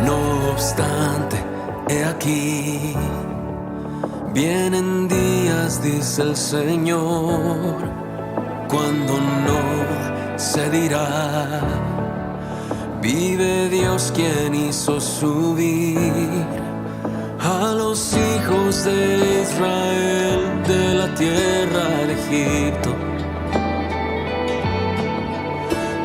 No obstante, he aquí, vienen días, dice el Señor, cuando no se dirá, vive Dios quien hizo subir a los hijos de Israel de la tierra de Egipto.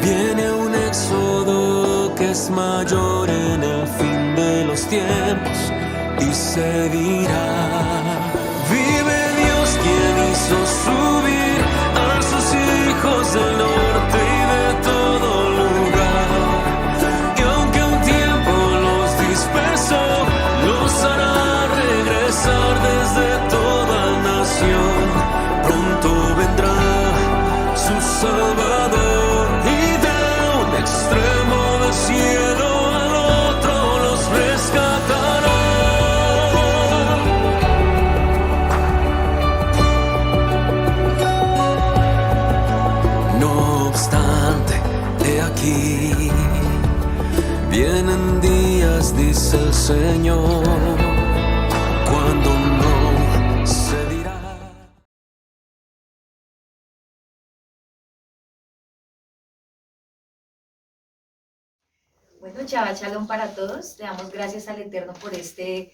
Viene un éxodo que es mayor en el fin de los tiempos y se dirá, vive Dios quien hizo subir a sus hijos del norte y de todo lugar. Y aunque un tiempo los dispersó, los hará regresar desde toda nación. Pronto vendrá su Salvador, extremo del cielo al otro los rescatará. No obstante, he aquí, vienen días, dice el Señor, cuando no se dirá. Bueno, Shabbat Shalom para todos. Le damos gracias al Eterno por este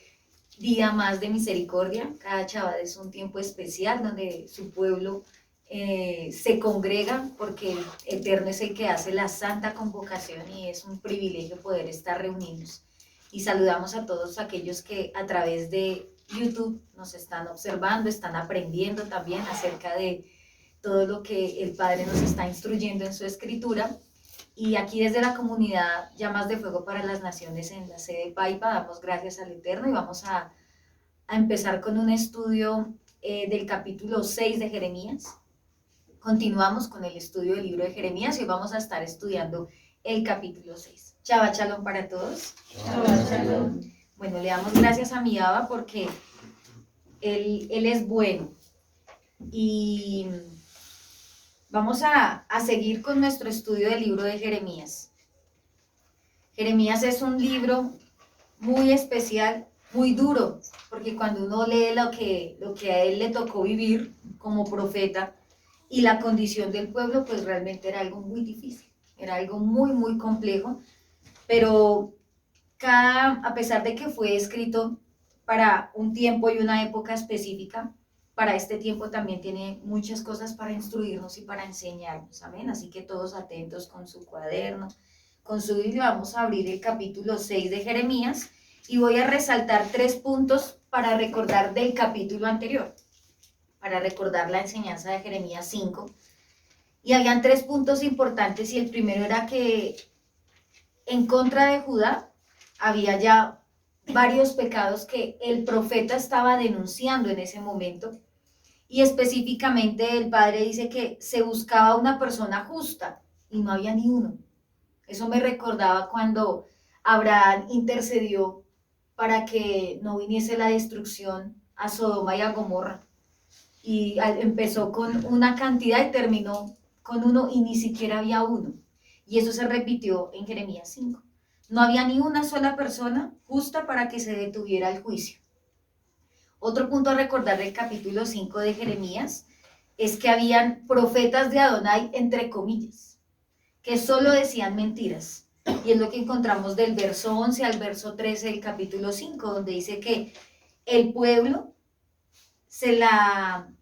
día más de misericordia. Cada Shabbat es un tiempo especial donde su pueblo se congrega porque el Eterno es el que hace la santa convocación y es un privilegio poder estar reunidos. Y saludamos a todos aquellos que a través de YouTube nos están observando, están aprendiendo también acerca de todo lo que el Padre nos está instruyendo en su escritura. Y aquí desde la comunidad Llamas de Fuego para las Naciones en la sede Paipa damos gracias al Eterno y vamos a empezar con un estudio del capítulo 6 de Jeremías. Continuamos con el estudio del libro de Jeremías y hoy vamos a estar estudiando el capítulo 6. Shabbat Shalom para todos. Shabbat Shalom. Bueno, le damos gracias a mi Abba porque él es bueno. Y vamos a seguir con nuestro estudio del libro de Jeremías. Jeremías es un libro muy especial, muy duro, porque cuando uno lee lo que a él le tocó vivir como profeta y la condición del pueblo, pues realmente era algo muy difícil, era algo muy, muy complejo, pero a pesar de que fue escrito para un tiempo y una época específica, para este tiempo también tiene muchas cosas para instruirnos y para enseñarnos, amén. Así que todos atentos con su cuaderno, con su Biblia. Vamos a abrir el capítulo 6 de Jeremías y voy a resaltar 3 puntos para recordar del capítulo anterior, para recordar la enseñanza de Jeremías 5. Y habían 3 puntos importantes y el primero era que en contra de Judá había ya varios pecados que el profeta estaba denunciando en ese momento. Y específicamente el Padre dice que se buscaba una persona justa y no había ni uno. Eso me recordaba cuando Abraham intercedió para que no viniese la destrucción a Sodoma y a Gomorra. Y empezó con una cantidad y terminó con uno y ni siquiera había uno. Y eso se repitió en Jeremías 5. No había ni una sola persona justa para que se detuviera el juicio. Otro punto a recordar del capítulo 5 de Jeremías es que habían profetas de Adonai, entre comillas, que solo decían mentiras. Y es lo que encontramos del verso 11 al verso 13 del capítulo 5, donde dice que el pueblo se la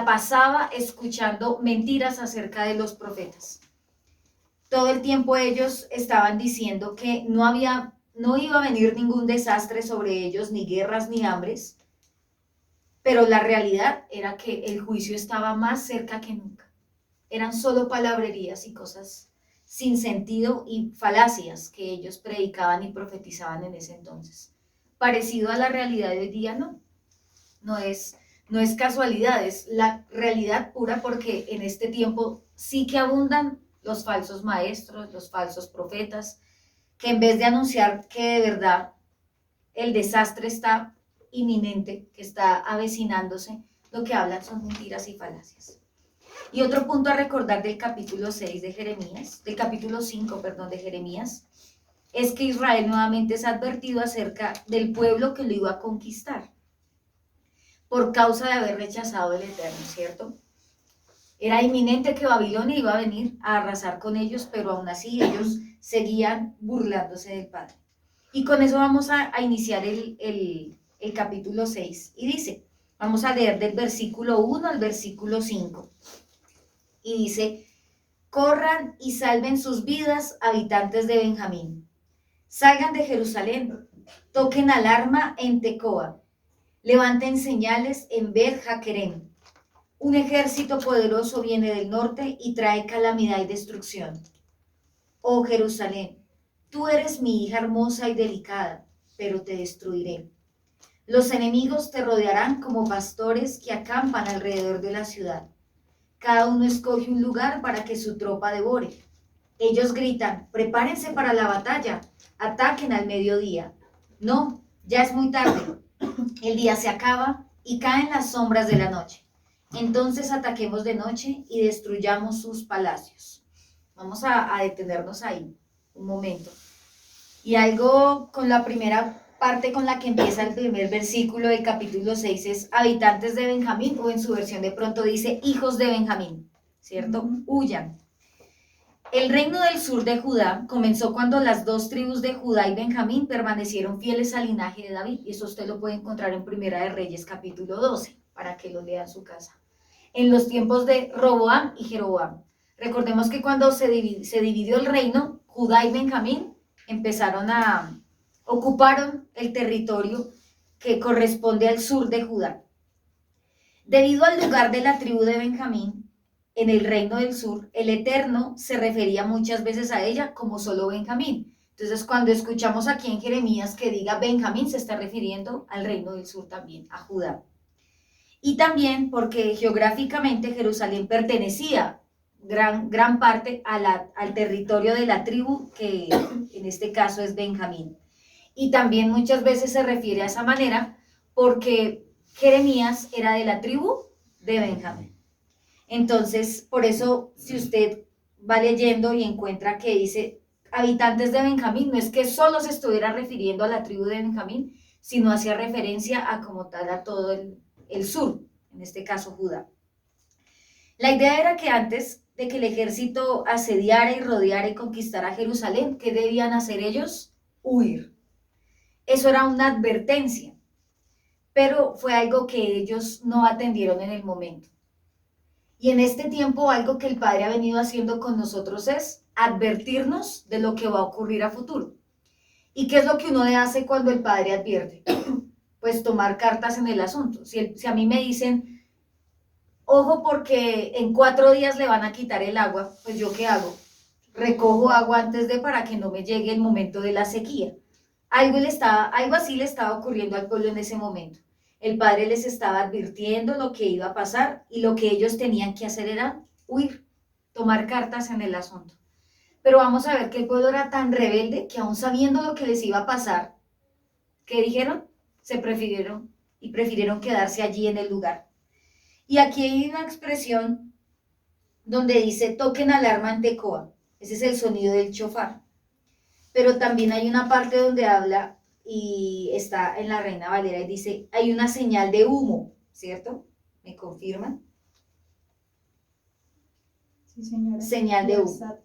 pasaba escuchando mentiras acerca de los profetas. Todo el tiempo ellos estaban diciendo que no iba a venir ningún desastre sobre ellos, ni guerras ni hambres, pero la realidad era que el juicio estaba más cerca que nunca. Eran solo palabrerías y cosas sin sentido y falacias que ellos predicaban y profetizaban en ese entonces. Parecido a la realidad de hoy día, no es casualidad, es la realidad pura, porque en este tiempo sí que abundan los falsos maestros, los falsos profetas, que en vez de anunciar que de verdad el desastre está inminente, que está avecinándose, lo que hablan son mentiras y falacias. Y otro punto a recordar del capítulo 6 de Jeremías, del capítulo 5, perdón, de Jeremías, es que Israel nuevamente es advertido acerca del pueblo que lo iba a conquistar por causa de haber rechazado el Eterno, ¿cierto? Era inminente que Babilonia iba a venir a arrasar con ellos, pero aún así ellos seguían burlándose del Padre. Y con eso vamos a iniciar el capítulo 6. Y dice, vamos a leer del versículo 1 al versículo 5. Y dice, corran y salven sus vidas, habitantes de Benjamín. Salgan de Jerusalén, toquen alarma en Tecoa, levanten señales en Bet Jaquerem. Un ejército poderoso viene del norte y trae calamidad y destrucción. Oh Jerusalén, tú eres mi hija hermosa y delicada, pero te destruiré. Los enemigos te rodearán como pastores que acampan alrededor de la ciudad. Cada uno escoge un lugar para que su tropa devore. Ellos gritan, prepárense para la batalla, ataquen al mediodía. No, ya es muy tarde. El día se acaba y caen las sombras de la noche. Entonces ataquemos de noche y destruyamos sus palacios. Vamos a detenernos ahí un momento. Y algo con la primera parte con la que empieza el primer versículo del capítulo 6 es habitantes de Benjamín, o en su versión de pronto dice hijos de Benjamín, ¿cierto? Huyan. El reino del sur de Judá comenzó cuando las dos tribus de Judá y Benjamín permanecieron fieles al linaje de David. Y eso usted lo puede encontrar en Primera de Reyes capítulo 12, para que lo lea en su casa. En los tiempos de Roboam y Jeroboam. Recordemos que cuando se dividió el reino, Judá y Benjamín ocuparon el territorio que corresponde al sur de Judá. Debido al lugar de la tribu de Benjamín, en el reino del sur, el Eterno se refería muchas veces a ella como solo Benjamín. Entonces, cuando escuchamos aquí en Jeremías que diga Benjamín, se está refiriendo al reino del sur también, a Judá. Y también porque geográficamente Jerusalén pertenecía gran parte al territorio de la tribu, que en este caso es Benjamín. Y también muchas veces se refiere a esa manera porque Jeremías era de la tribu de Benjamín. Entonces, por eso, si usted va leyendo y encuentra que dice habitantes de Benjamín, no es que solo se estuviera refiriendo a la tribu de Benjamín, sino hacía referencia a como tal a todo el sur, en este caso Judá. La idea era que antes de que el ejército asediara y rodeara y conquistara Jerusalén, ¿qué debían hacer ellos? Huir. Eso era una advertencia, pero fue algo que ellos no atendieron en el momento. Y en este tiempo algo que el Padre ha venido haciendo con nosotros es advertirnos de lo que va a ocurrir a futuro. ¿Y qué es lo que uno hace cuando el Padre advierte? Pues tomar cartas en el asunto. Si a mí me dicen, ojo porque en 4 días le van a quitar el agua, pues ¿yo qué hago? Recojo agua antes para que no me llegue el momento de la sequía. Algo así le estaba ocurriendo al pueblo en ese momento. El Padre les estaba advirtiendo lo que iba a pasar y lo que ellos tenían que hacer era huir, tomar cartas en el asunto. Pero vamos a ver que el pueblo era tan rebelde que aún sabiendo lo que les iba a pasar, ¿qué dijeron? Prefirieron quedarse allí en el lugar. Y aquí hay una expresión donde dice toquen alarma en Tecoa. Ese es el sonido del shofar. Pero también hay una parte donde habla, y está en la Reina Valera, y dice, hay una señal de humo, ¿cierto? ¿Me confirman? Sí, señora. Señal de humo.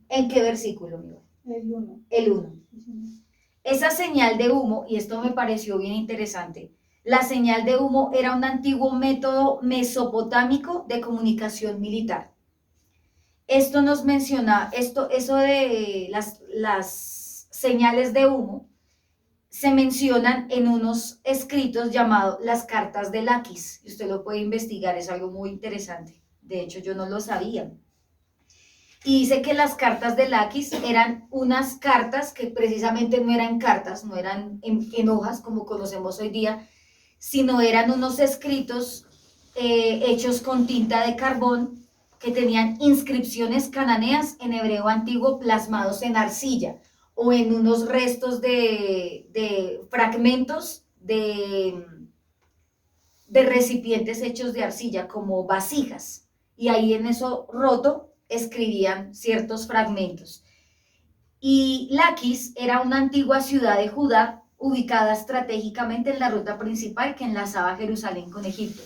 ¿En qué versículo, mi amor? El 1. El 1. Sí, esa señal de humo, y esto me pareció bien interesante, la señal de humo era un antiguo método mesopotámico de comunicación militar. Esto nos menciona, eso de las señales de humo se mencionan en unos escritos llamados las cartas de Laquis. Usted lo puede investigar, es algo muy interesante. De hecho, yo no lo sabía. Y dice que las cartas de Laquis eran unas cartas que precisamente no eran cartas, no eran en hojas como conocemos hoy día, sino eran unos escritos hechos con tinta de carbón que tenían inscripciones cananeas en hebreo antiguo plasmados en arcilla o en unos restos de fragmentos de recipientes hechos de arcilla, como vasijas, y ahí en eso roto escribían ciertos fragmentos. Y Laquis era una antigua ciudad de Judá ubicada estratégicamente en la ruta principal que enlazaba Jerusalén con Egipto.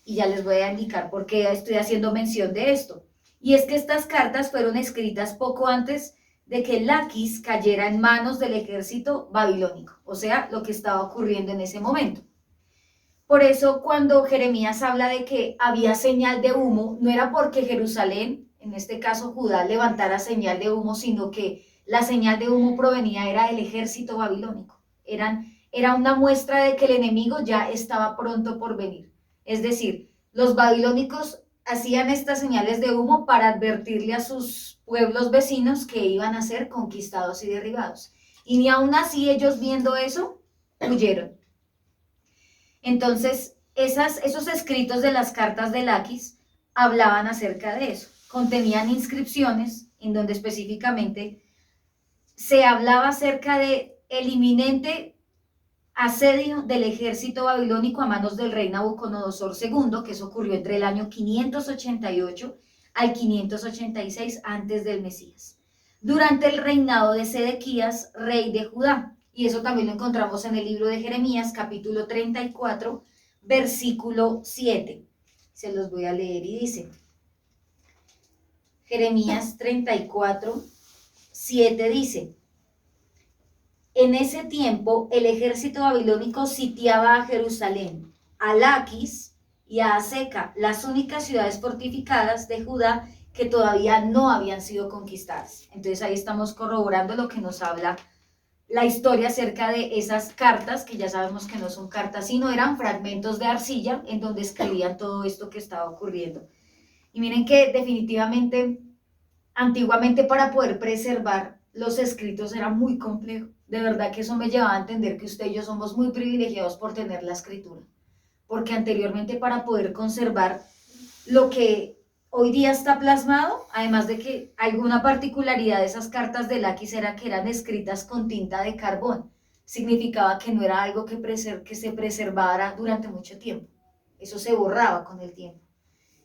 Y ya les voy a indicar por qué estoy haciendo mención de esto. Y es que estas cartas fueron escritas poco antes de que Laquis cayera en manos del ejército babilónico, o sea, lo que estaba ocurriendo en ese momento. Por eso cuando Jeremías habla de que había señal de humo, no era porque Jerusalén, en este caso Judá, levantara señal de humo, sino que la señal de humo era del ejército babilónico. Era una muestra de que el enemigo ya estaba pronto por venir. Es decir, los babilónicos hacían estas señales de humo para advertirle a sus pueblos vecinos que iban a ser conquistados y derribados. Y ni aún así ellos viendo eso, huyeron. Entonces, esos escritos de las cartas de Laquis hablaban acerca de eso. Contenían inscripciones en donde específicamente se hablaba acerca de el inminente asedio del ejército babilónico a manos del rey Nabucodonosor II, que eso ocurrió entre el año 588 al 586 antes del Mesías, durante el reinado de Sedequías, rey de Judá. Y eso también lo encontramos en el libro de Jeremías, capítulo 34, versículo 7. Se los voy a leer y dice, Jeremías 34, 7 dice, en ese tiempo el ejército babilónico sitiaba a Jerusalén, a Laquis y a Aseca, las únicas ciudades fortificadas de Judá que todavía no habían sido conquistadas. Entonces ahí estamos corroborando lo que nos habla la historia acerca de esas cartas, que ya sabemos que no son cartas, sino eran fragmentos de arcilla en donde escribían todo esto que estaba ocurriendo. Y miren que definitivamente, antiguamente para poder preservar los escritos era muy complejo. De verdad que eso me llevaba a entender que usted y yo somos muy privilegiados por tener la escritura. Porque anteriormente para poder conservar lo que hoy día está plasmado, además de que alguna particularidad de esas cartas de Laquis era que eran escritas con tinta de carbón. Significaba que no era algo que se preservara durante mucho tiempo. Eso se borraba con el tiempo.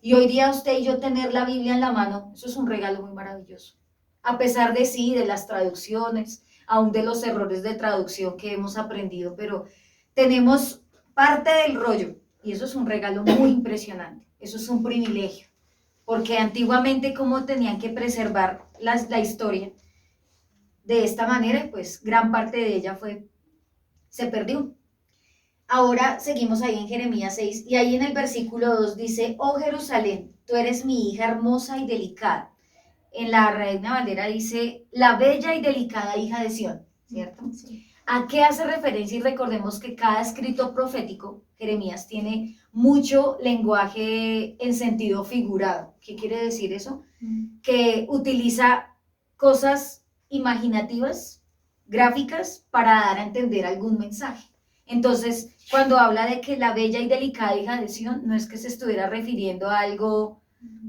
Y hoy día usted y yo tener la Biblia en la mano, eso es un regalo muy maravilloso. A pesar de sí, de las traducciones, aún de los errores de traducción que hemos aprendido, pero tenemos parte del rollo y eso es un regalo muy impresionante. Eso es un privilegio. Porque antiguamente como tenían que preservar la historia de esta manera, pues gran parte de ella se perdió. Ahora seguimos ahí en Jeremías 6 y ahí en el versículo 2 dice, oh Jerusalén, tú eres mi hija hermosa y delicada. En la Reina Valera dice, la bella y delicada hija de Sión, ¿cierto? Sí. ¿A qué hace referencia? Y recordemos que cada escrito profético, Jeremías, tiene mucho lenguaje en sentido figurado. ¿Qué quiere decir eso? Que utiliza cosas imaginativas, gráficas, para dar a entender algún mensaje. Entonces, cuando habla de que la bella y delicada hija de Sión, no es que se estuviera refiriendo a algo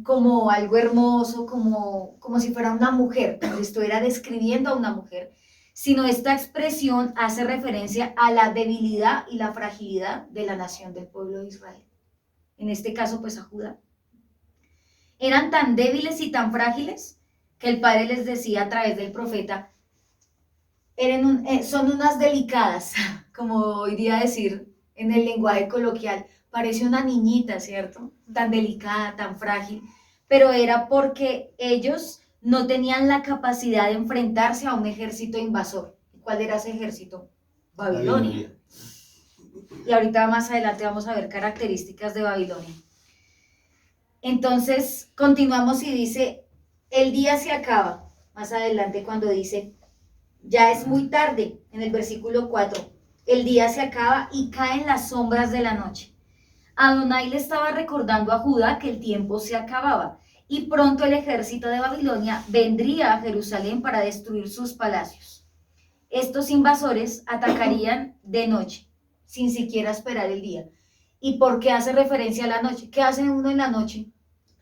como algo hermoso, como si fuera una mujer, como si estuviera describiendo a una mujer, sino esta expresión hace referencia a la debilidad y la fragilidad de la nación del pueblo de Israel. En este caso, pues a Judá. Eran tan débiles y tan frágiles que el Padre les decía a través del profeta, son unas delicadas, como hoy día decir en el lenguaje coloquial, parece una niñita, ¿cierto? Tan delicada, tan frágil, pero era porque ellos no tenían la capacidad de enfrentarse a un ejército invasor. ¿Cuál era ese ejército? Babilonia. Y ahorita más adelante vamos a ver características de Babilonia. Entonces, continuamos y dice, el día se acaba, más adelante cuando dice, ya es muy tarde, en el versículo 4, el día se acaba y caen las sombras de la noche. Adonai le estaba recordando a Judá que el tiempo se acababa y pronto el ejército de Babilonia vendría a Jerusalén para destruir sus palacios. Estos invasores atacarían de noche, sin siquiera esperar el día. ¿Y por qué hace referencia a la noche? ¿Qué hace uno en la noche?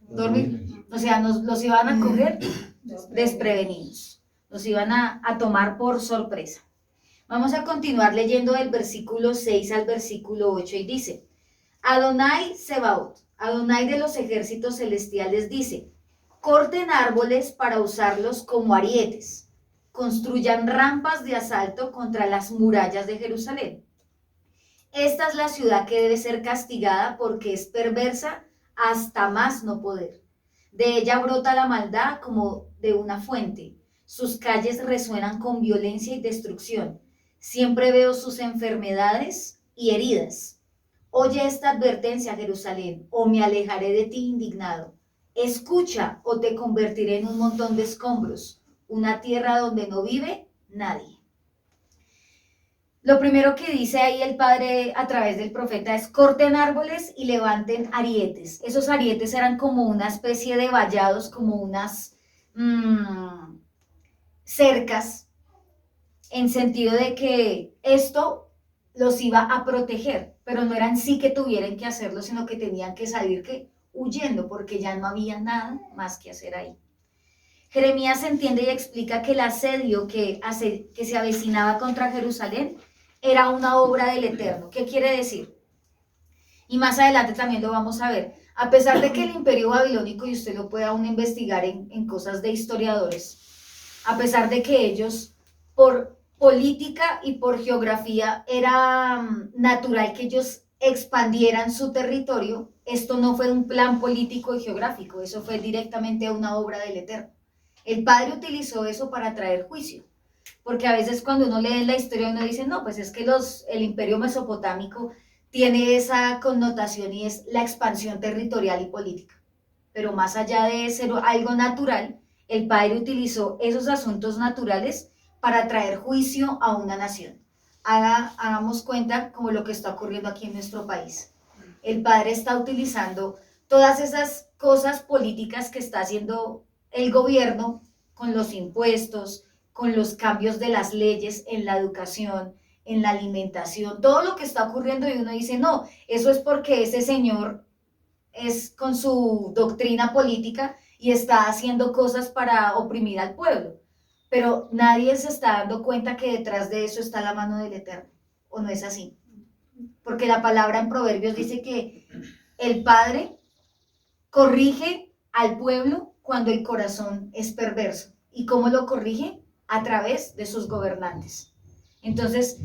Dormir. O sea, los iban a coger desprevenidos. Los iban a tomar por sorpresa. Vamos a continuar leyendo del versículo 6 al versículo 8 y dice, Adonai Sebaot, Adonai de los ejércitos celestiales dice, corten árboles para usarlos como arietes, construyan rampas de asalto contra las murallas de Jerusalén. Esta es la ciudad que debe ser castigada porque es perversa hasta más no poder. De ella brota la maldad como de una fuente. Sus calles resuenan con violencia y destrucción. Siempre veo sus enfermedades y heridas. Oye esta advertencia, Jerusalén, o me alejaré de ti indignado. Escucha, o te convertiré en un montón de escombros, una tierra donde no vive nadie. Lo primero que dice ahí el Padre a través del profeta es: corten árboles y levanten arietes. Esos arietes eran como una especie de vallados, como unas cercas, en sentido de que esto los iba a proteger, pero no eran sí que tuvieran que hacerlo, sino que tenían que salir huyendo, porque ya no había nada más que hacer ahí. Jeremías entiende y explica que el asedio que se avecinaba contra Jerusalén era una obra del Eterno. ¿Qué quiere decir? Y más adelante también lo vamos a ver. A pesar de que el imperio babilónico, y usted lo puede aún investigar en cosas de historiadores, a pesar de que ellos, por política y por geografía, era natural que ellos expandieran su territorio, esto no fue un plan político y geográfico, eso fue directamente una obra del Eterno. El Padre utilizó eso para traer juicio, porque a veces cuando uno lee la historia uno dice, no, pues es que el imperio mesopotámico tiene esa connotación y es la expansión territorial y política. Pero más allá de ser algo natural, el Padre utilizó esos asuntos naturales para traer juicio a una nación. Hagamos cuenta como lo que está ocurriendo aquí en nuestro país. El Padre está utilizando todas esas cosas políticas que está haciendo el gobierno con los impuestos, con los cambios de las leyes en la educación, en la alimentación, todo lo que está ocurriendo, y uno dice, no, eso es porque ese señor es con su doctrina política y está haciendo cosas para oprimir al pueblo. Pero nadie se está dando cuenta que detrás de eso está la mano del Eterno, ¿o no es así? Porque la palabra en Proverbios dice que el Padre corrige al pueblo cuando el corazón es perverso. ¿Y cómo lo corrige? A través de sus gobernantes. Entonces,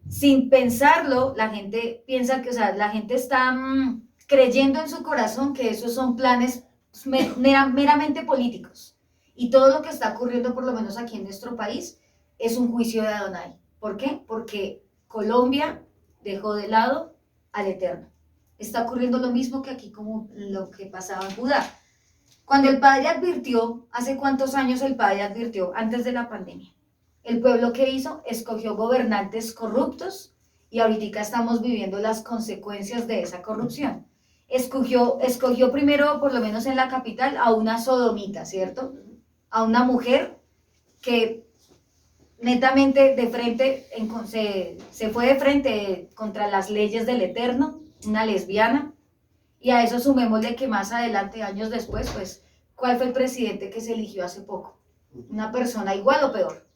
sin pensarlo, la gente piensa que, o sea, la gente está creyendo en su corazón que esos son planes meramente políticos. Y todo lo que está ocurriendo, por lo menos aquí en nuestro país, es un juicio de Adonai. ¿Por qué? Porque Colombia dejó de lado al Eterno. Está ocurriendo lo mismo que aquí, como lo que pasaba en Judá. Cuando el Padre advirtió, ¿hace cuántos años el Padre advirtió? Antes de la pandemia. El pueblo que hizo, escogió gobernantes corruptos y ahorita estamos viviendo las consecuencias de esa corrupción. Escogió primero, por lo menos en la capital, a una sodomita, ¿cierto? A una mujer que netamente de frente, se fue de frente contra las leyes del Eterno, una lesbiana, y a eso sumémosle que más adelante, años después, pues, ¿cuál fue el presidente que se eligió hace poco? Una persona igual o peor.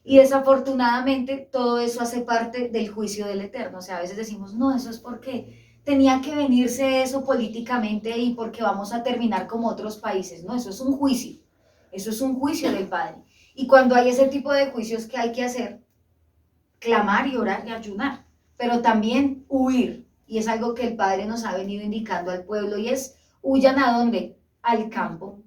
Y desafortunadamente todo eso hace parte del juicio del Eterno. O sea, a veces decimos, no, eso es porque tenía que venirse eso políticamente y porque vamos a terminar como otros países. No, eso es un juicio. Eso es un juicio del Padre. Y cuando hay ese tipo de juicios, ¿qué hay que hacer? Clamar y orar y ayunar, pero también huir. Y es algo que el Padre nos ha venido indicando al pueblo, y es, huyan ¿a dónde? Al campo,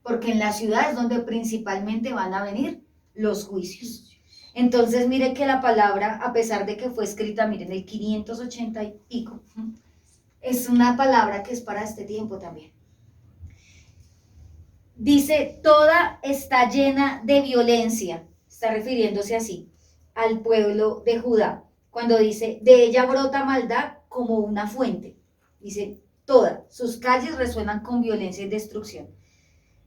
porque en la ciudad es donde principalmente van a venir los juicios. Entonces, mire que la palabra, a pesar de que fue escrita, miren, el 580 y pico, es una palabra que es para este tiempo también. Dice, toda está llena de violencia, está refiriéndose así al pueblo de Judá, cuando dice, de ella brota maldad como una fuente. Dice, toda, sus calles resuenan con violencia y destrucción.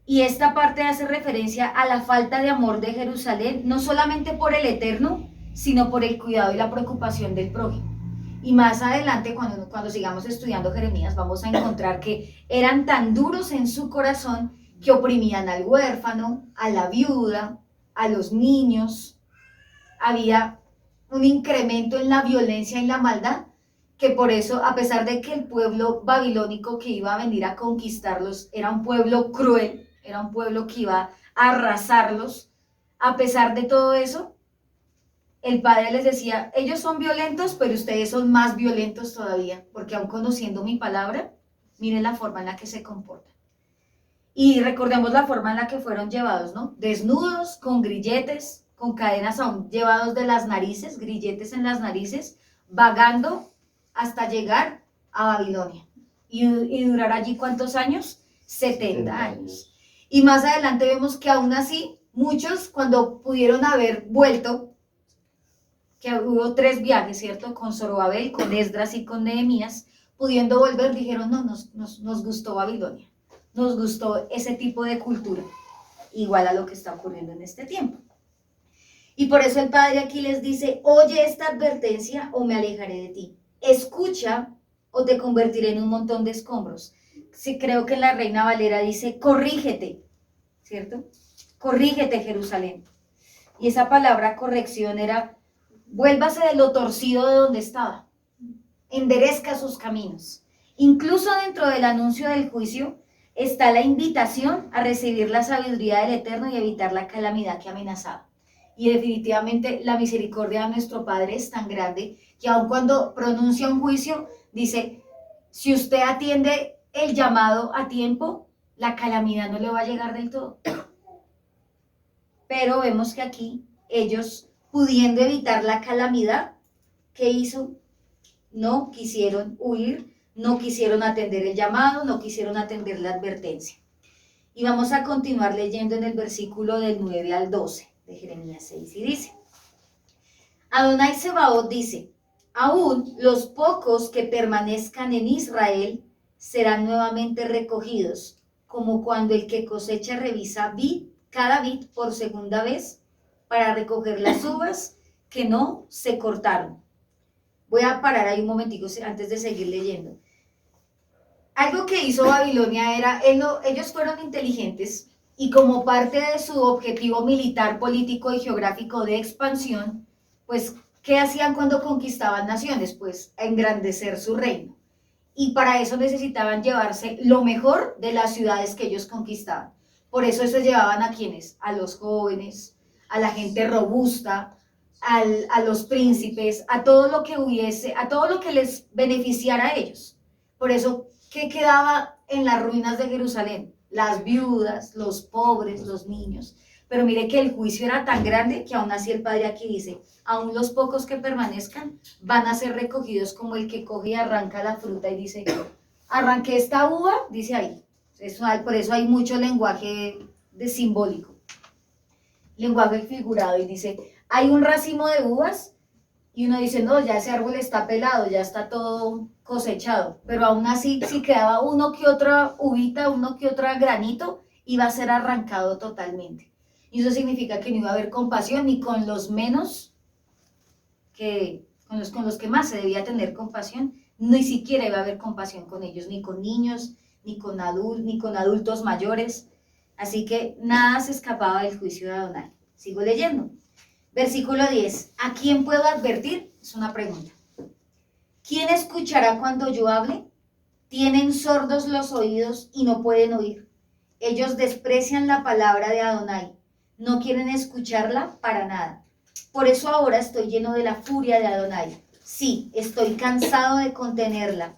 Y esta parte hace referencia a la falta de amor de Jerusalén, no solamente por el Eterno, sino por el cuidado y la preocupación del prójimo. Y más adelante, cuando sigamos estudiando Jeremías, vamos a encontrar que eran tan duros en su corazón que oprimían al huérfano, a la viuda, a los niños. Había un incremento en la violencia y la maldad, que por eso, a pesar de que el pueblo babilónico que iba a venir a conquistarlos era un pueblo cruel, era un pueblo que iba a arrasarlos, a pesar de todo eso, el padre les decía, ellos son violentos, pero ustedes son más violentos todavía, porque aun conociendo mi palabra, miren la forma en la que se comportan. Y recordemos la forma en la que fueron llevados, ¿no? Desnudos, con grilletes, con cadenas aún llevados de las narices, grilletes en las narices, vagando hasta llegar a Babilonia. ¿Y durar allí cuántos años? 70 años. Y más adelante vemos que aún así, muchos cuando pudieron haber vuelto, que hubo 3 viajes, ¿cierto? Con Zorobabel, con Esdras y con Nehemías, pudiendo volver, dijeron, no, nos gustó Babilonia, nos gustó ese tipo de cultura, igual a lo que está ocurriendo en este tiempo. Y por eso el Padre aquí les dice, oye esta advertencia o me alejaré de ti. Escucha o te convertiré en un montón de escombros. Sí, creo que en la Reina Valera dice, corrígete, ¿cierto? Corrígete, Jerusalén. Y esa palabra corrección era, vuélvase de lo torcido de donde estaba. Enderezca sus caminos. Incluso dentro del anuncio del juicio está la invitación a recibir la sabiduría del Eterno y evitar la calamidad que amenazaba. Y definitivamente la misericordia de nuestro Padre es tan grande que aun cuando pronuncia un juicio, dice, si usted atiende el llamado a tiempo, la calamidad no le va a llegar del todo. Pero vemos que aquí ellos, pudiendo evitar la calamidad, ¿qué hizo? No quisieron huir, no quisieron atender el llamado, no quisieron atender la advertencia. Y vamos a continuar leyendo en el versículo del 9 al 12 de Jeremías 6 y dice, Adonai Sebaot dice, aún los pocos que permanezcan en Israel serán nuevamente recogidos, como cuando el que cosecha revisa cada vid por segunda vez para recoger las uvas que no se cortaron. Voy a parar ahí un momentico antes de seguir leyendo. Algo que hizo Babilonia era, ellos fueron inteligentes y como parte de su objetivo militar, político y geográfico de expansión, pues, ¿qué hacían cuando conquistaban naciones? Pues, engrandecer su reino. Y para eso necesitaban llevarse lo mejor de las ciudades que ellos conquistaban. Por eso se llevaban a quienes, a los jóvenes, a la gente robusta, a los príncipes, a todo lo que hubiese, a todo lo que les beneficiara a ellos. Por eso, ¿qué quedaba en las ruinas de Jerusalén? Las viudas, los pobres, los niños. Pero mire que el juicio era tan grande que aún así el Padre aquí dice, aún los pocos que permanezcan van a ser recogidos como el que coge y arranca la fruta y dice, arranqué esta uva, dice ahí. Por eso hay mucho lenguaje simbólico, lenguaje figurado, y dice, hay un racimo de uvas y uno dice, no, ya ese árbol está pelado, ya está todo cosechado, pero aún así si quedaba uno que otra uvita, uno que otro granito, iba a ser arrancado totalmente. Y eso significa que no iba a haber compasión ni con los menos, con los que más se debía tener compasión, ni siquiera iba a haber compasión con ellos, ni con niños, ni con adultos mayores. Así que nada se escapaba del juicio de Adonai. Sigo leyendo. Versículo 10. ¿A quién puedo advertir? Es una pregunta. ¿Quién escuchará cuando yo hable? Tienen sordos los oídos y no pueden oír. Ellos desprecian la palabra de Adonai. No quieren escucharla para nada. Por eso ahora estoy lleno de la furia de Adonai. Sí, estoy cansado de contenerla.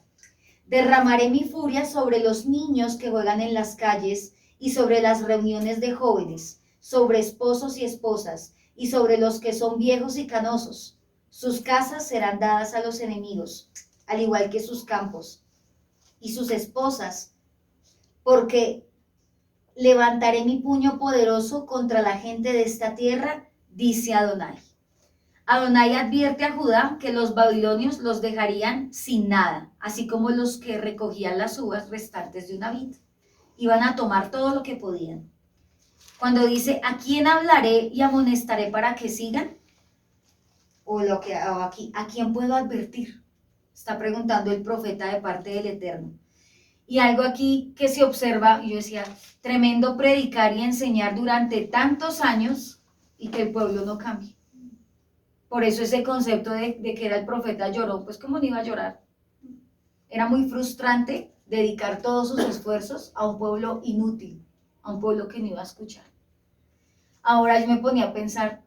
Derramaré mi furia sobre los niños que juegan en las calles y sobre las reuniones de jóvenes, sobre esposos y esposas, y sobre los que son viejos y canosos. Sus casas serán dadas a los enemigos, al igual que sus campos, y sus esposas, porque levantaré mi puño poderoso contra la gente de esta tierra, dice Adonai. Adonai advierte a Judá que los babilonios los dejarían sin nada, así como los que recogían las uvas restantes de una vid. Iban a tomar todo lo que podían. Cuando dice, ¿a quién hablaré y amonestaré para que sigan? O lo que hago aquí, ¿a quién puedo advertir? Está preguntando el profeta de parte del Eterno. Y algo aquí que se observa, y yo decía, tremendo predicar y enseñar durante tantos años y que el pueblo no cambie. Por eso ese concepto de que era el profeta lloró, pues ¿cómo no iba a llorar? Era muy frustrante dedicar todos sus esfuerzos a un pueblo inútil, a un pueblo que no iba a escuchar. Ahora yo me ponía a pensar,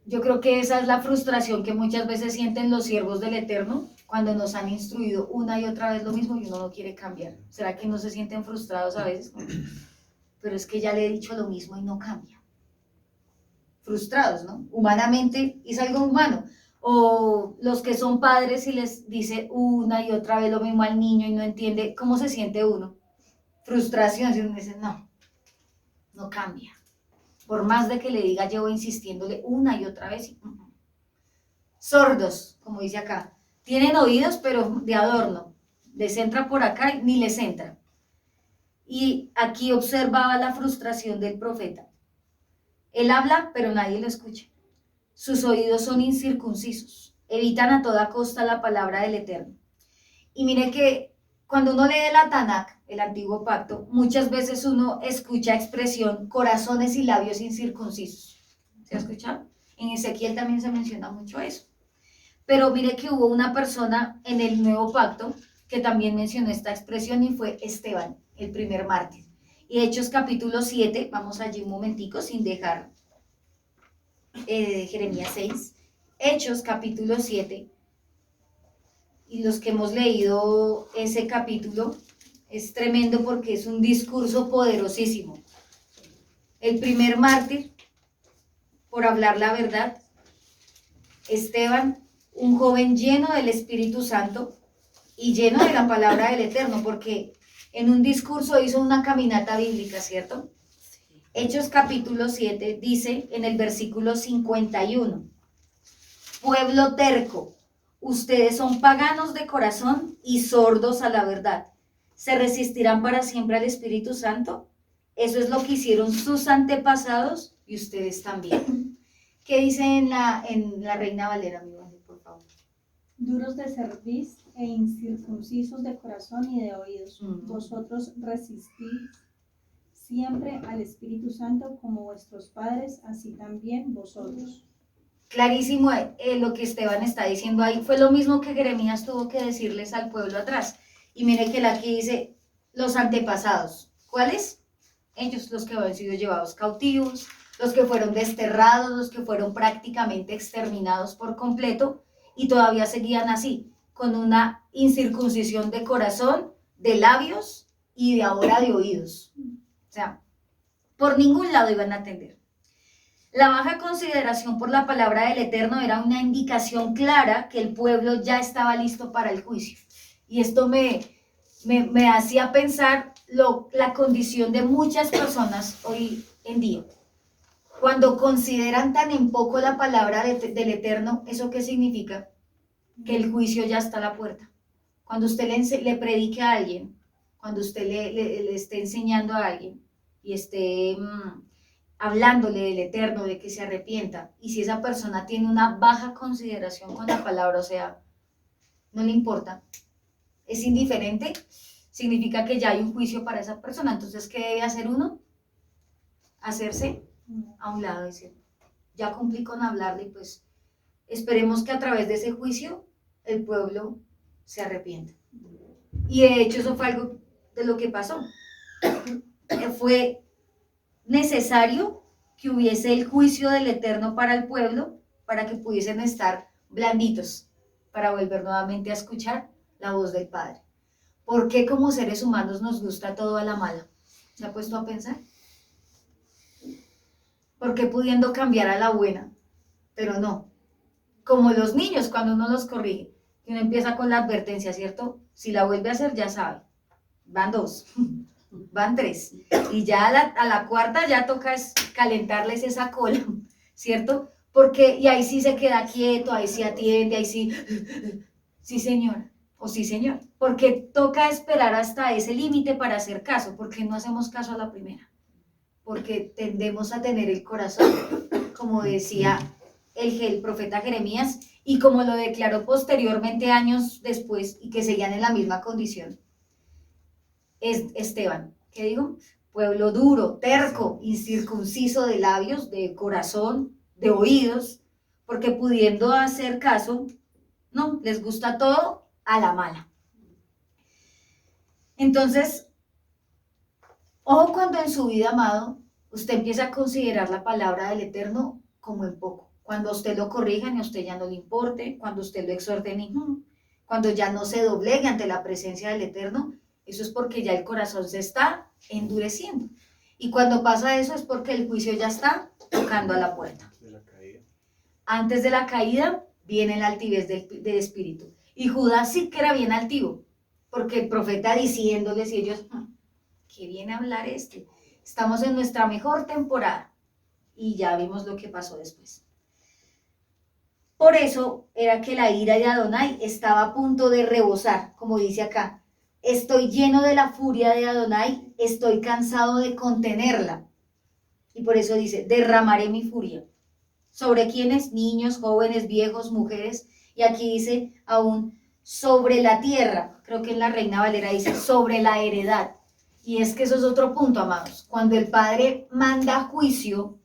yo creo que esa es la frustración que muchas veces sienten los siervos del Eterno cuando nos han instruido una y otra vez lo mismo y uno no quiere cambiar. ¿Será que no se sienten frustrados a veces? Pero es que ya le he dicho lo mismo y no cambia. Frustrados, ¿no? Humanamente es algo humano. O los que son padres y les dice una y otra vez lo mismo al niño y no entiende cómo se siente uno. Frustración, si uno dice, no, no cambia. Por más de que le diga, llevo insistiéndole una y otra vez. Sordos, como dice acá. Tienen oídos, pero de adorno. Les entra por acá y ni les entra. Y aquí observaba la frustración del profeta. Él habla, pero nadie lo escucha. Sus oídos son incircuncisos. Evitan a toda costa la palabra del Eterno. Y mire que cuando uno lee la Tanakh, el antiguo pacto, muchas veces uno escucha expresión corazones y labios incircuncisos. ¿Se ha escuchado? En Ezequiel también se menciona mucho eso. Pero mire que hubo una persona en el nuevo pacto que también mencionó esta expresión y fue Esteban, el primer mártir. Y Hechos capítulo 7, vamos allí un momentico sin dejar Jeremías 6. Hechos capítulo 7. Y los que hemos leído ese capítulo, es tremendo porque es un discurso poderosísimo. El primer mártir, por hablar la verdad, Esteban, un joven lleno del Espíritu Santo y lleno de la palabra del Eterno, porque en un discurso hizo una caminata bíblica, ¿cierto? Hechos capítulo 7 dice en el versículo 51, pueblo terco, ustedes son paganos de corazón y sordos a la verdad. ¿Se resistirán para siempre al Espíritu Santo? Eso es lo que hicieron sus antepasados y ustedes también. ¿Qué dice en la Reina Valera, mi madre, por favor? Duros de cerviz e incircuncisos de corazón y de oídos. Vosotros resistís siempre al Espíritu Santo como vuestros padres, así también vosotros. Clarísimo lo que Esteban está diciendo ahí. Fue lo mismo que Jeremías tuvo que decirles al pueblo atrás. Y mire que aquí dice los antepasados. ¿Cuáles? Ellos, los que habían sido llevados cautivos, los que fueron desterrados, los que fueron prácticamente exterminados por completo y todavía seguían así, con una incircuncisión de corazón, de labios y de ahora de oídos. O sea, por ningún lado iban a atender. La baja consideración por la palabra del Eterno era una indicación clara que el pueblo ya estaba listo para el juicio. Y esto me hacía pensar la condición de muchas personas hoy en día. Cuando consideran tan en poco la palabra del Eterno, ¿eso qué significa? Que el juicio ya está a la puerta. Cuando usted le predique a alguien, cuando usted le esté enseñando a alguien y esté hablándole del Eterno, de que se arrepienta, y si esa persona tiene una baja consideración con la palabra, o sea, no le importa, es indiferente, significa que ya hay un juicio para esa persona. Entonces, ¿qué debe hacer uno? Hacerse a un lado, decir, ya cumplí con hablarle, pues esperemos que a través de ese juicio el pueblo se arrepienta. Y de hecho eso fue algo de lo que pasó. Fue necesario que hubiese el juicio del Eterno para el pueblo, para que pudiesen estar blanditos, para volver nuevamente a escuchar la voz del Padre. ¿Por qué como seres humanos nos gusta todo a la mala? ¿Se ha puesto a pensar? ¿Por qué pudiendo cambiar a la buena? Pero no. Como los niños cuando uno los corrige, que uno empieza con la advertencia, ¿cierto? Si la vuelve a hacer ya sabe, van 2. Van 3, y ya a la cuarta ya toca calentarles esa cola, ¿cierto? Porque, y ahí sí se queda quieto, ahí sí atiende, ahí sí, sí señora, o sí señor, porque toca esperar hasta ese límite para hacer caso, porque no hacemos caso a la primera, porque tendemos a tener el corazón, como decía el profeta Jeremías, y como lo declaró posteriormente años después, y que seguían en la misma condición. Esteban, ¿qué digo? Pueblo duro, terco, incircunciso de labios, de corazón, de oídos, porque pudiendo hacer caso, no, les gusta todo a la mala. Entonces, ojo cuando en su vida, amado, usted empieza a considerar la palabra del Eterno como en poco. Cuando a usted lo corrijan y a usted ya no le importe, cuando usted lo exhorten y cuando ya no se doblegue ante la presencia del Eterno, eso es porque ya el corazón se está endureciendo. Y cuando pasa eso es porque el juicio ya está tocando a la puerta. Antes de la caída viene la altivez del espíritu. Y Judas sí que era bien altivo, porque el profeta diciéndoles y ellos, ¿qué viene a hablar este? Estamos en nuestra mejor temporada. Y ya vimos lo que pasó después. Por eso era que la ira de Adonai estaba a punto de rebosar, como dice acá. Estoy lleno de la furia de Adonai, estoy cansado de contenerla. Y por eso dice, derramaré mi furia. ¿Sobre quiénes? Niños, jóvenes, viejos, mujeres. Y aquí dice aún, sobre la tierra. Creo que en la Reina Valera dice, sobre la heredad. Y es que eso es otro punto, amados. Cuando el Padre manda juicio,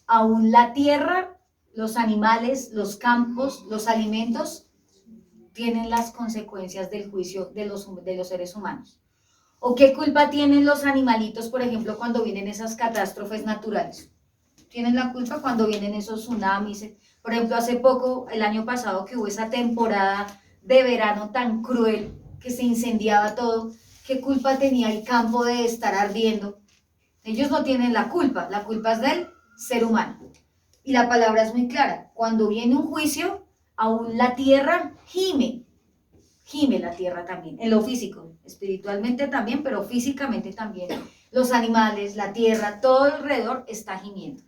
aún la tierra, los animales, los campos, los alimentos, tienen las consecuencias del juicio de los seres humanos. ¿O qué culpa tienen los animalitos, por ejemplo, cuando vienen esas catástrofes naturales? Tienen la culpa cuando vienen esos tsunamis. Por ejemplo, hace poco, el año pasado, que hubo esa temporada de verano tan cruel, que se incendiaba todo, ¿qué culpa tenía el campo de estar ardiendo? Ellos no tienen la culpa es del ser humano. Y la palabra es muy clara, cuando viene un juicio, aún la tierra gime la tierra también, en lo físico, espiritualmente también, pero físicamente también. Los animales, la tierra, todo alrededor está gimiendo.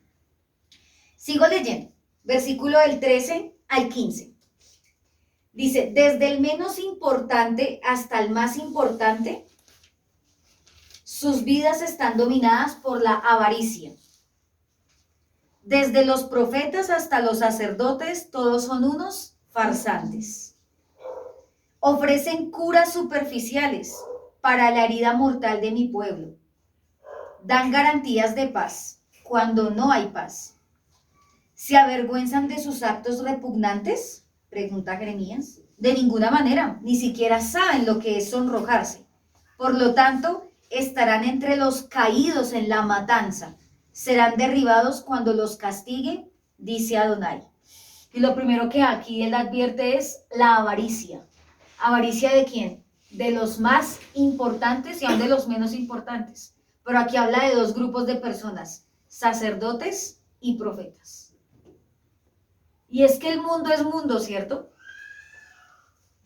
Sigo leyendo, versículo del 13 al 15. Dice, desde el menos importante hasta el más importante, sus vidas están dominadas por la avaricia. Desde los profetas hasta los sacerdotes, todos son unos farsantes. Ofrecen curas superficiales para la herida mortal de mi pueblo. Dan garantías de paz cuando no hay paz. ¿Se avergüenzan de sus actos repugnantes? Pregunta Jeremías. De ninguna manera, ni siquiera saben lo que es sonrojarse. Por lo tanto, estarán entre los caídos en la matanza. Serán derribados cuando los castigue, dice Adonai. Y lo primero que aquí él advierte es la avaricia. ¿Avaricia de quién? De los más importantes y aún de los menos importantes. Pero aquí habla de dos grupos de personas, sacerdotes y profetas. Y es que el mundo es mundo, ¿cierto?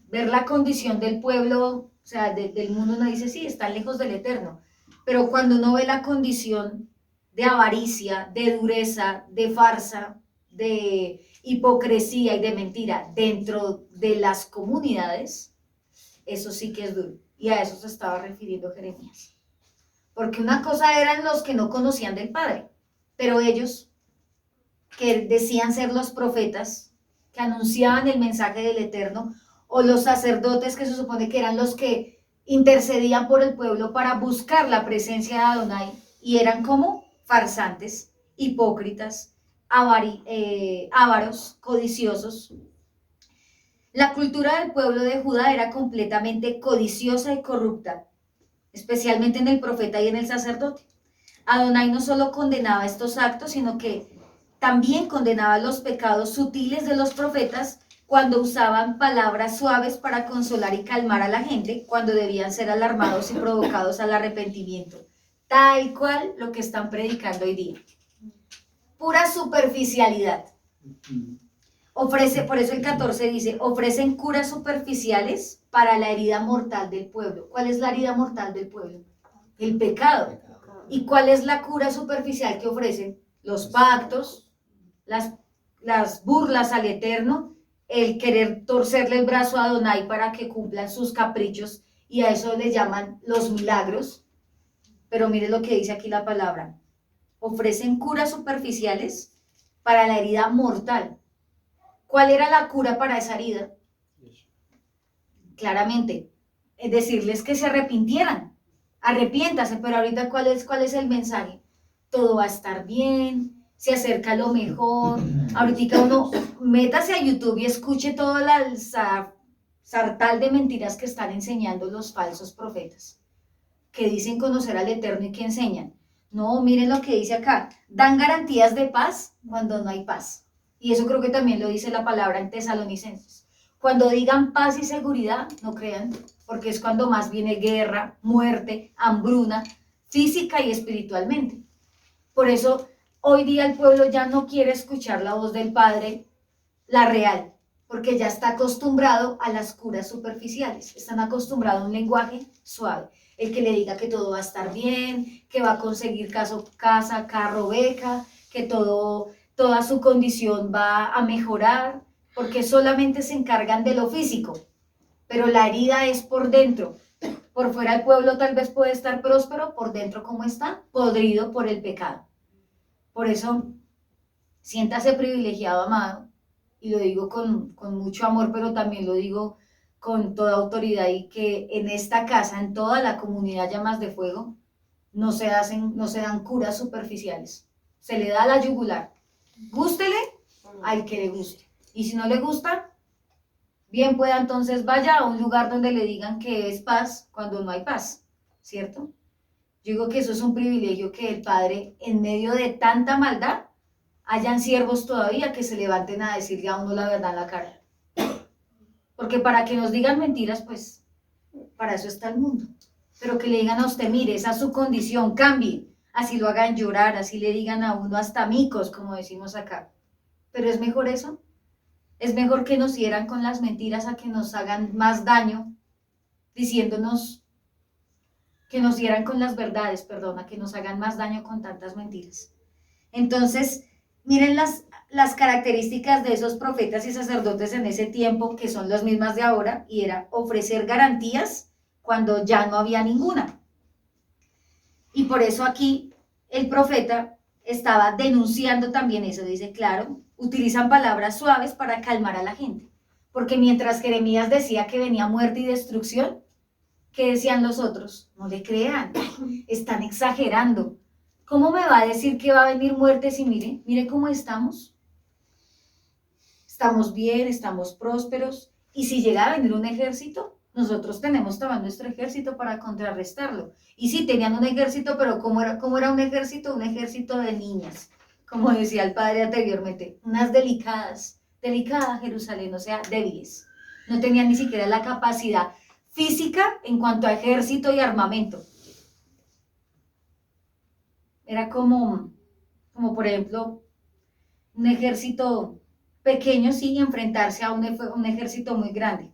Ver la condición del pueblo, o sea, del mundo uno dice, sí, están lejos del Eterno. Pero cuando uno ve la condición de avaricia, de dureza, de farsa, de hipocresía y de mentira dentro de las comunidades, eso sí que es duro. Y a eso se estaba refiriendo Jeremías. Porque una cosa eran los que no conocían del Padre, pero ellos que decían ser los profetas, que anunciaban el mensaje del Eterno, o los sacerdotes que se supone que eran los que intercedían por el pueblo para buscar la presencia de Adonai, y eran como farsantes, hipócritas, ávaros, codiciosos. La cultura del pueblo de Judá era completamente codiciosa y corrupta, especialmente en el profeta y en el sacerdote. Adonai no solo condenaba estos actos, sino que también condenaba los pecados sutiles de los profetas cuando usaban palabras suaves para consolar y calmar a la gente, cuando debían ser alarmados y provocados al arrepentimiento, tal cual lo que están predicando hoy día. Pura superficialidad. Por eso el 14 dice, ofrecen curas superficiales para la herida mortal del pueblo. ¿Cuál es la herida mortal del pueblo? El pecado. ¿Y cuál es la cura superficial que ofrecen? Los pactos, las burlas al Eterno, el querer torcerle el brazo a Adonai para que cumplan sus caprichos, y a eso le llaman los milagros. Pero mire lo que dice aquí la palabra. Ofrecen curas superficiales para la herida mortal. ¿Cuál era la cura para esa herida? Claramente, es decirles que se arrepintieran. Arrepiéntase, pero ahorita ¿cuál es el mensaje? Todo va a estar bien, se acerca lo mejor. Ahorita uno, métase a YouTube y escuche toda la sartal de mentiras que están enseñando los falsos profetas, que dicen conocer al Eterno y que enseñan. No, miren lo que dice acá. Dan garantías de paz cuando no hay paz. Y eso creo que también lo dice la palabra en Tesalonicenses. Cuando digan paz y seguridad, no crean, porque es cuando más viene guerra, muerte, hambruna, física y espiritualmente. Por eso hoy día el pueblo ya no quiere escuchar la voz del Padre, la real, porque ya está acostumbrado a las curas superficiales, están acostumbrados a un lenguaje suave, el que le diga que todo va a estar bien, que va a conseguir casa, carro, beca, que toda su condición va a mejorar, porque solamente se encargan de lo físico, pero la herida es por dentro. Por fuera el pueblo tal vez puede estar próspero, por dentro ¿cómo está? Podrido por el pecado. Por eso, siéntase privilegiado, amado, y lo digo con mucho amor, pero también lo digo con toda autoridad, y que en esta casa, en toda la comunidad Llamas de Fuego, no se dan curas superficiales. Se le da la yugular. Gústele al que le guste. Y si no le gusta, bien pueda, entonces vaya a un lugar donde le digan que es paz cuando no hay paz, ¿cierto? Yo digo que eso es un privilegio, que el Padre, en medio de tanta maldad, hayan siervos todavía que se levanten a decirle a uno la verdad en la cara. Porque para que nos digan mentiras, pues, para eso está el mundo. Pero que le digan a usted, mire, esa es su condición, cambie. Así lo hagan llorar, así le digan a uno hasta micos, como decimos acá. Pero es mejor eso. Es mejor que nos hieran con las mentiras a que nos hagan más daño, diciéndonos, que nos hieran con las verdades, perdón, a que nos hagan más daño con tantas mentiras. Entonces, miren las características de esos profetas y sacerdotes en ese tiempo, que son las mismas de ahora, y era ofrecer garantías cuando ya no había ninguna. Y por eso aquí el profeta estaba denunciando también eso. Dice, claro, utilizan palabras suaves para calmar a la gente, porque mientras Jeremías decía que venía muerte y destrucción, ¿qué decían los otros? No le crean, están exagerando. ¿Cómo me va a decir que va a venir muerte si mire cómo estamos? Estamos bien, estamos prósperos, y si llega a venir un ejército, nosotros tenemos también nuestro ejército para contrarrestarlo. Y sí, tenían un ejército, pero ¿cómo era un ejército? Un ejército de niñas, como decía el padre anteriormente, unas delicadas Jerusalén, o sea, débiles. No tenían ni siquiera la capacidad física en cuanto a ejército y armamento. Era como por ejemplo, un ejército pequeño, sí, enfrentarse a un ejército muy grande.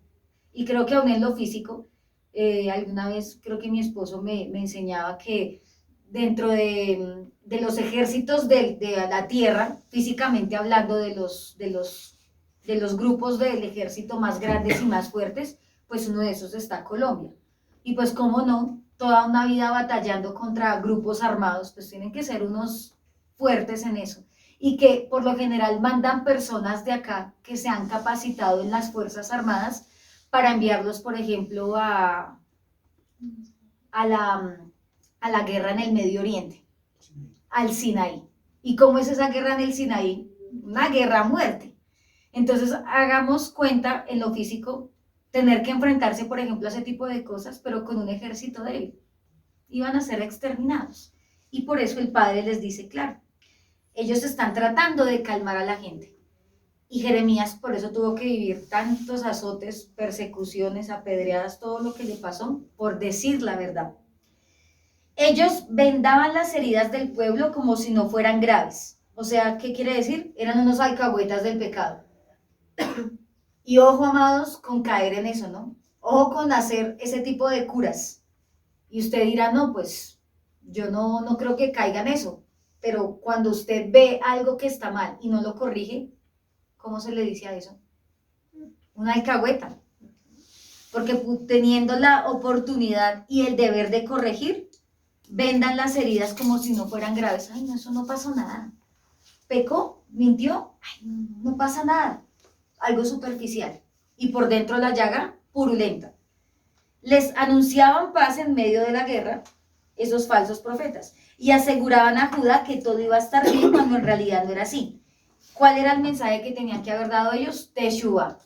Y creo que aún en lo físico, alguna vez creo que mi esposo me enseñaba que dentro de los ejércitos de la tierra, físicamente hablando, de los grupos del ejército más grandes y más fuertes, pues uno de esos está Colombia. Y pues cómo no, toda una vida batallando contra grupos armados, pues tienen que ser unos fuertes en eso. Y que por lo general mandan personas de acá que se han capacitado en las Fuerzas Armadas para enviarlos, por ejemplo, a la guerra en el Medio Oriente, al Sinaí. ¿Y cómo es esa guerra en el Sinaí? Una guerra a muerte. Entonces, hagamos cuenta en lo físico, tener que enfrentarse, por ejemplo, a ese tipo de cosas, pero con un ejército débil. Iban a ser exterminados. Y por eso el Padre les dice, claro, ellos están tratando de calmar a la gente. Y Jeremías por eso tuvo que vivir tantos azotes, persecuciones, apedreadas, todo lo que le pasó por decir la verdad. Ellos vendaban las heridas del pueblo como si no fueran graves. O sea, ¿qué quiere decir? Eran unos alcahuetas del pecado. Y ojo, amados, con caer en eso, ¿no? Ojo con hacer ese tipo de curas. Y usted dirá, no, pues yo no creo que caiga en eso. Pero cuando usted ve algo que está mal y no lo corrige, ¿cómo se le dice a eso? Una alcahueta. Porque teniendo la oportunidad y el deber de corregir, vendan las heridas como si no fueran graves. Ay, no, eso no pasó nada. ¿Pecó? ¿Mintió? Ay, no pasa nada. Algo superficial. Y por dentro la llaga purulenta. Les anunciaban paz en medio de la guerra, esos falsos profetas, y aseguraban a Judá que todo iba a estar bien cuando en realidad no era así. ¿Cuál era el mensaje que tenían que haber dado ellos? Teshuvá.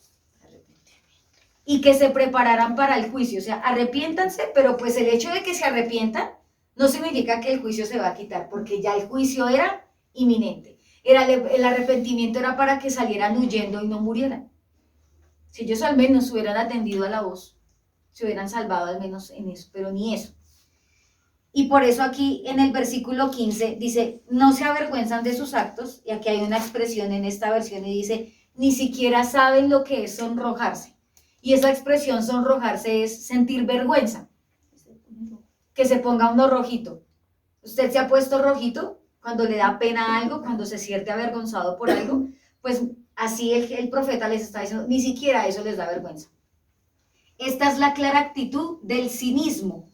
Y que se prepararan para el juicio. O sea, arrepiéntanse, pero pues el hecho de que se arrepientan no significa que el juicio se va a quitar, porque ya el juicio era inminente. El arrepentimiento era para que salieran huyendo y no murieran. Si ellos al menos hubieran atendido a la voz, se hubieran salvado al menos en eso, pero ni eso. Y por eso aquí en el versículo 15 dice, no se avergüenzan de sus actos, y aquí hay una expresión en esta versión y dice, ni siquiera saben lo que es sonrojarse. Y esa expresión sonrojarse es sentir vergüenza, que se ponga uno rojito. ¿Usted se ha puesto rojito cuando le da pena algo, cuando se siente avergonzado por algo? Pues así el profeta les está diciendo, ni siquiera eso les da vergüenza. Esta es la clara actitud del cinismo,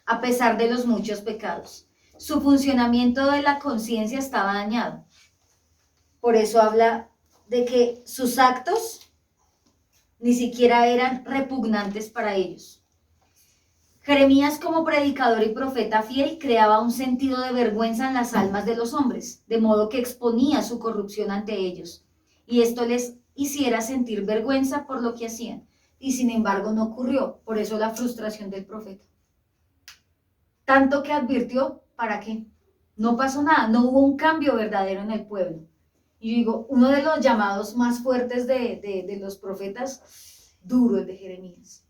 a pesar de los muchos pecados. Su funcionamiento de la conciencia estaba dañado. Por eso habla de que sus actos ni siquiera eran repugnantes para ellos. Jeremías, como predicador y profeta fiel, creaba un sentido de vergüenza en las almas de los hombres, de modo que exponía su corrupción ante ellos, y esto les hiciera sentir vergüenza por lo que hacían. Y sin embargo no ocurrió, por eso la frustración del profeta. Tanto que advirtió, ¿para qué? No pasó nada, no hubo un cambio verdadero en el pueblo. Y yo digo, uno de los llamados más fuertes de los profetas, duro el de Jeremías.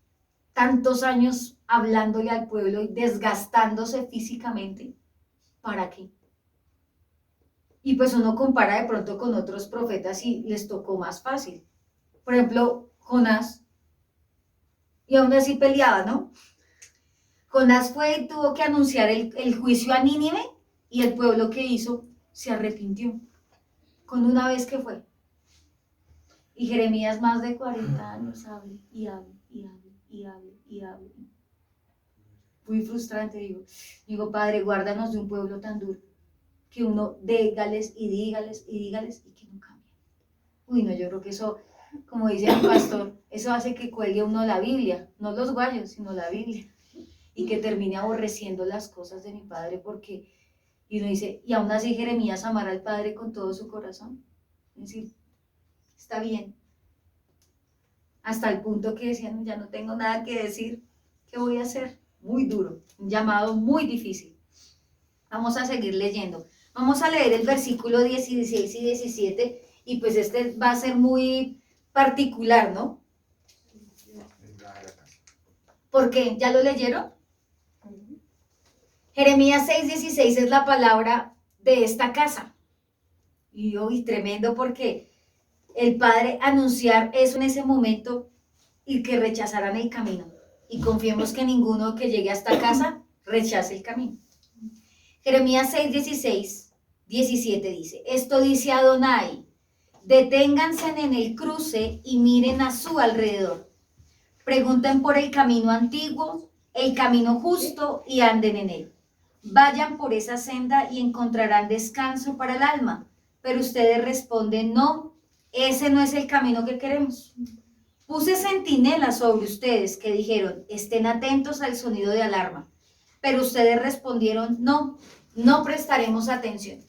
Tantos años hablándole al pueblo y desgastándose físicamente, ¿para qué? Y pues uno compara de pronto con otros profetas y les tocó más fácil. Por ejemplo, Jonás, y aún así peleaba, ¿no? Jonás fue y tuvo que anunciar el juicio a Nínive, y el pueblo que hizo se arrepintió con una vez que fue. Y Jeremías más de 40 años hable y hable y hable y hable y hable. Muy frustrante, digo, Padre, guárdanos de un pueblo tan duro, que uno dígales y dígales y dígales y que no cambie. Uy, no, yo creo que eso, como dice el pastor, eso hace que cuelgue uno la Biblia, no los guayos, sino la Biblia, y que termine aborreciendo las cosas de mi Padre, porque, y uno dice, y aún así Jeremías amará al Padre con todo su corazón. Es decir, está bien. Hasta el punto que decían, ya no tengo nada que decir, ¿qué voy a hacer? Muy duro, un llamado muy difícil. Vamos a seguir leyendo. Vamos a leer el versículo 16 y 17, y pues este va a ser muy particular, ¿no? ¿Por qué? ¿Ya lo leyeron? Jeremías 6:16 es la palabra de esta casa. Y hoy tremendo, porque el Padre anunciar eso en ese momento y que rechazaran el camino. Y confiemos que ninguno que llegue a esta casa rechace el camino. Jeremías 6:16, 17 dice, esto dice Adonai, deténganse en el cruce y miren a su alrededor. Pregunten por el camino antiguo, el camino justo, y anden en él. Vayan por esa senda y encontrarán descanso para el alma. Pero ustedes responden, no, ese no es el camino que queremos. Puse centinelas sobre ustedes que dijeron, estén atentos al sonido de alarma. Pero ustedes respondieron, no, no prestaremos atención.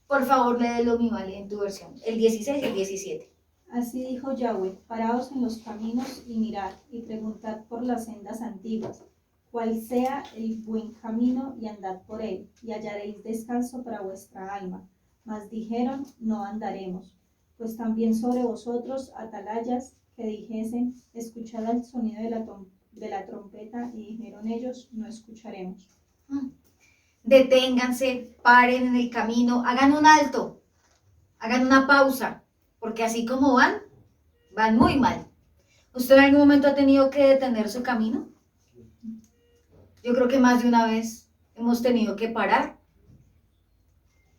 Por favor, léelo, mi Vale, en tu versión, el 16 y el 17. Así dijo Yahweh, paraos en los caminos y mirad, y preguntad por las sendas antiguas, cuál sea el buen camino, y andad por él, y hallaréis descanso para vuestra alma. Mas dijeron, no andaremos. Pues también sobre vosotros atalayas que dijesen, escuchad el sonido de la trompeta, y dijeron ellos, no escucharemos. Deténganse, paren en el camino, hagan un alto, hagan una pausa, porque así como van muy mal. ¿Usted en algún momento ha tenido que detener su camino? Yo creo que más de una vez hemos tenido que parar,